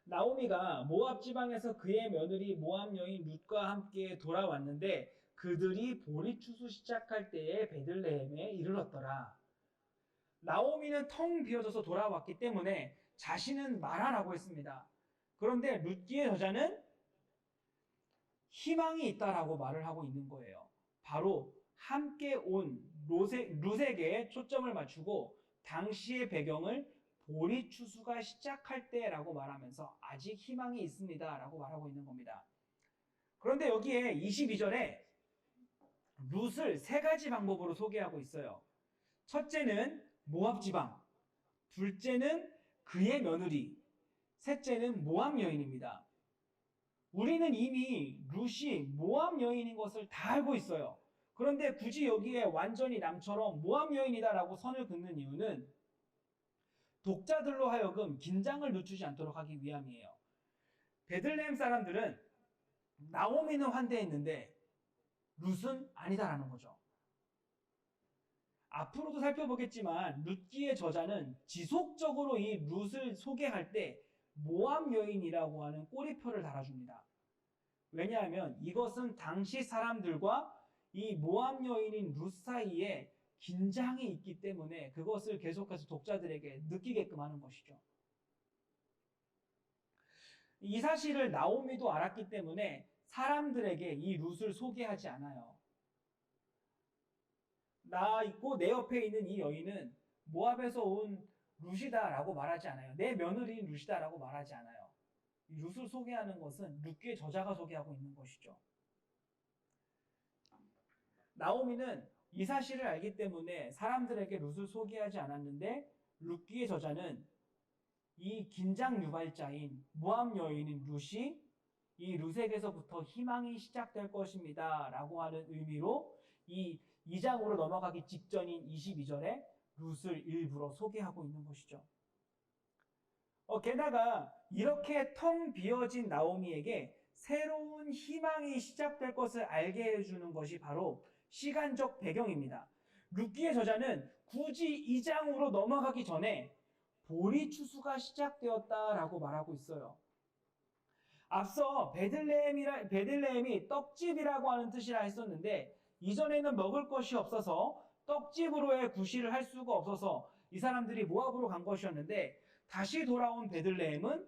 나오미가 모압 지방에서 그의 며느리 모압 여인 룻과 함께 돌아왔는데 그들이 보리 추수 시작할 때에 베들레헴에 이르렀더라. 나오미는 텅 비어져서 돌아왔기 때문에 자신은 마라라고 했습니다. 그런데 룻기의 저자는 희망이 있다라고 말을 하고 있는 거예요. 바로 함께 온 룻에게 초점을 맞추고 당시의 배경을 보리 추수가 시작할 때라고 말하면서 아직 희망이 있습니다 라고 말하고 있는 겁니다. 그런데 여기에 22절에 룻을 세 가지 방법으로 소개하고 있어요. 첫째는 모압 지방, 둘째는 그의 며느리, 셋째는 모압 여인입니다. 우리는 이미 룻이 모압 여인인 것을 다 알고 있어요. 그런데 굳이 여기에 완전히 남처럼 모압 여인이다라고 선을 긋는 이유는 독자들로 하여금 긴장을 늦추지 않도록 하기 위함이에요. 베들레헴 사람들은 나오미는 환대했는데 룻은 아니다라는 거죠. 앞으로도 살펴보겠지만 룻기의 저자는 지속적으로 이 룻을 소개할 때 모압 여인이라고 하는 꼬리표를 달아줍니다. 왜냐하면 이것은 당시 사람들과 이 모압 여인인 룻 사이에 긴장이 있기 때문에 그것을 계속해서 독자들에게 느끼게끔 하는 것이죠. 이 사실을 나오미도 알았기 때문에 사람들에게 이 룻을 소개하지 않아요. 나 있고 내 옆에 있는 이 여인은 모압에서 온 룻이다라고 말하지 않아요. 내 며느리인 룻이다라고 말하지 않아요. 이 룻을 소개하는 것은 룻기의 저자가 소개하고 있는 것이죠. 나오미는 이 사실을 알기 때문에 사람들에게 룻을 소개하지 않았는데 룻기의 저자는 이 긴장 유발자인 모압 여인인 룻이 이 룻에게서부터 희망이 시작될 것입니다 라고 하는 의미로 이 2장으로 넘어가기 직전인 22절에 룻을 일부러 소개하고 있는 것이죠. 게다가 이렇게 텅 비어진 나오미에게 새로운 희망이 시작될 것을 알게 해주는 것이 바로 시간적 배경입니다. 룻기의 저자는 굳이 2장으로 넘어가기 전에 보리 추수가 시작되었다라고 말하고 있어요. 앞서 베들레헴이 떡집이라고 하는 뜻이라 했었는데 이전에는 먹을 것이 없어서 떡집으로의 구실을 할 수가 없어서 이 사람들이 모압으로 간 것이었는데 다시 돌아온 베들레헴은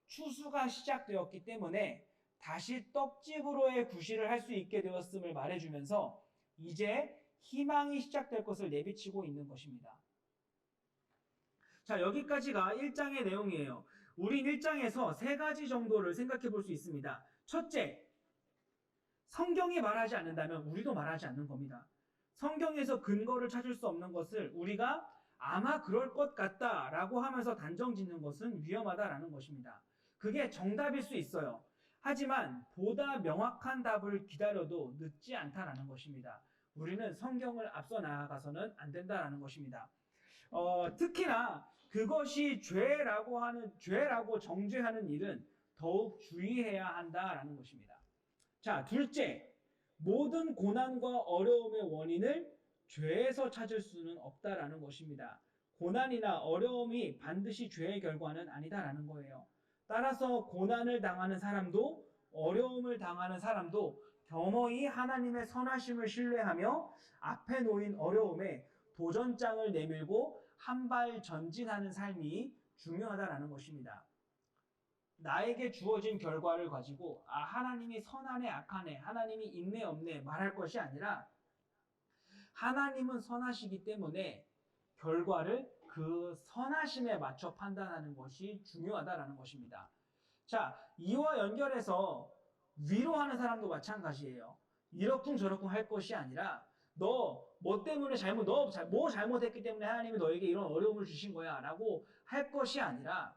추수가 시작되었기 때문에 다시 떡집으로의 구실을 할 수 있게 되었음을 말해주면서 이제 희망이 시작될 것을 내비치고 있는 것입니다. 자, 여기까지가 1장의 내용이에요. 우린 1장에서 세 가지 정도를 생각해 볼 수 있습니다. 첫째, 성경이 말하지 않는다면 우리도 말하지 않는 겁니다. 성경에서 근거를 찾을 수 없는 것을 우리가 아마 그럴 것 같다라고 하면서 단정 짓는 것은 위험하다라는 것입니다. 그게 정답일 수 있어요. 하지만 보다 명확한 답을 기다려도 늦지 않다라는 것입니다. 우리는 성경을 앞서 나아가서는 안 된다라는 것입니다. 특히나 그것이 죄라고 정죄하는 일은 더욱 주의해야 한다라는 것입니다. 자, 둘째, 모든 고난과 어려움의 원인을 죄에서 찾을 수는 없다라는 것입니다. 고난이나 어려움이 반드시 죄의 결과는 아니다라는 거예요. 따라서 고난을 당하는 사람도 어려움을 당하는 사람도 겸허히 하나님의 선하심을 신뢰하며 앞에 놓인 어려움에 도전장을 내밀고 한 발 전진하는 삶이 중요하다라는 것입니다. 나에게 주어진 결과를 가지고 하나님이 선하네 악하네 하나님이 있네 없네 말할 것이 아니라 하나님은 선하시기 때문에 결과를 그 선하심에 맞춰 판단하는 것이 중요하다라는 것입니다. 자, 이와 연결해서 위로하는 사람도 마찬가지예요. 이러쿵저러쿵 할 것이 아니라 너 뭐 때문에 뭐 잘못했기 때문에 하나님이 너에게 이런 어려움을 주신 거야 라고 할 것이 아니라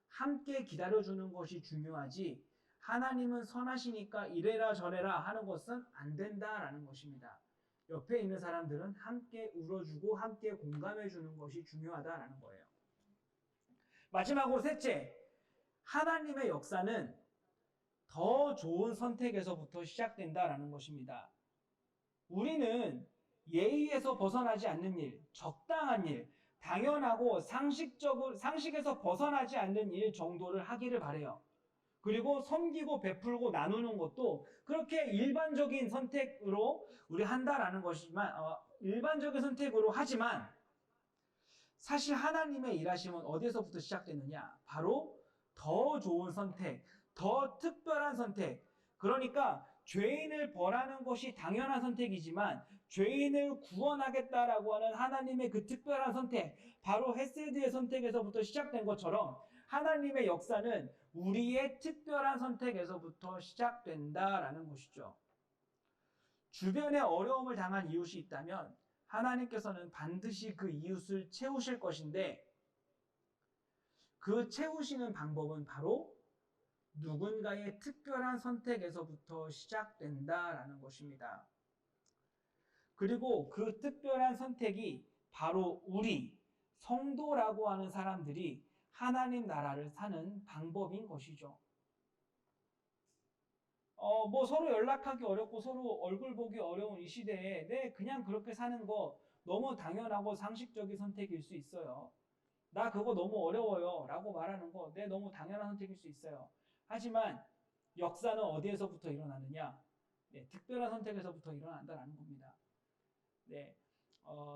함께 기다려주는 것이 중요하지 하나님은 선하시니까 이래라 저래라 하는 것은 안 된다라는 것입니다. 옆에 있는 사람들은 함께 울어주고 함께 공감해주는 것이 중요하다라는 거예요. 마지막으로 셋째, 하나님의 역사는 더 좋은 선택에서부터 시작된다라는 것입니다. 우리는 예의에서 벗어나지 않는 일, 적당한 일, 당연하고 상식에서 벗어나지 않는 일 정도를 하기를 바래요. 그리고 섬기고 베풀고 나누는 것도 그렇게 일반적인 선택으로 우리 한다라는 것이지만 일반적인 선택으로 하지만 사실 하나님의 일하심은 어디에서부터 시작되느냐? 바로 더 좋은 선택, 더 특별한 선택. 그러니까 죄인을 벌하는 것이 당연한 선택이지만 죄인을 구원하겠다라고 하는 하나님의 그 특별한 선택, 바로 헤세드의 선택에서부터 시작된 것처럼 하나님의 역사는 우리의 특별한 선택에서부터 시작된다라는 것이죠. 주변에 어려움을 당한 이웃이 있다면 하나님께서는 반드시 그 이웃을 채우실 것인데 그 채우시는 방법은 바로 누군가의 특별한 선택에서부터 시작된다라는 것입니다. 그리고 그 특별한 선택이 바로 우리 성도라고 하는 사람들이 하나님 나라를 사는 방법인 것이죠. 뭐 서로 연락하기 어렵고 서로 얼굴 보기 어려운 이 시대에 네, 그냥 그렇게 사는 거 너무 당연하고 상식적인 선택일 수 있어요. 나 그거 너무 어려워요 라고 말하는 거 네, 너무 당연한 선택일 수 있어요. 하지만 역사는 어디에서부터 일어나느냐? 네, 특별한 선택에서부터 일어난다라는 겁니다. 네,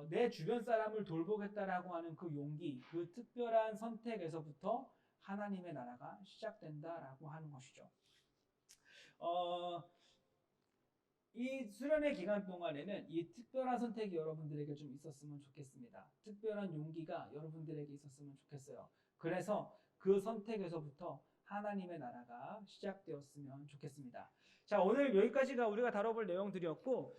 내 주변 사람을 돌보겠다라고 하는 그 용기, 그 특별한 선택에서부터 하나님의 나라가 시작된다라고 하는 것이죠. 이 수련회 기간 동안에는 이 특별한 선택이 여러분들에게 좀 있었으면 좋겠습니다. 특별한 용기가 여러분들에게 있었으면 좋겠어요. 그래서 그 선택에서부터 하나님의 나라가 시작되었으면 좋겠습니다. 자, 오늘 여기까지가 우리가 다뤄볼 내용들이었고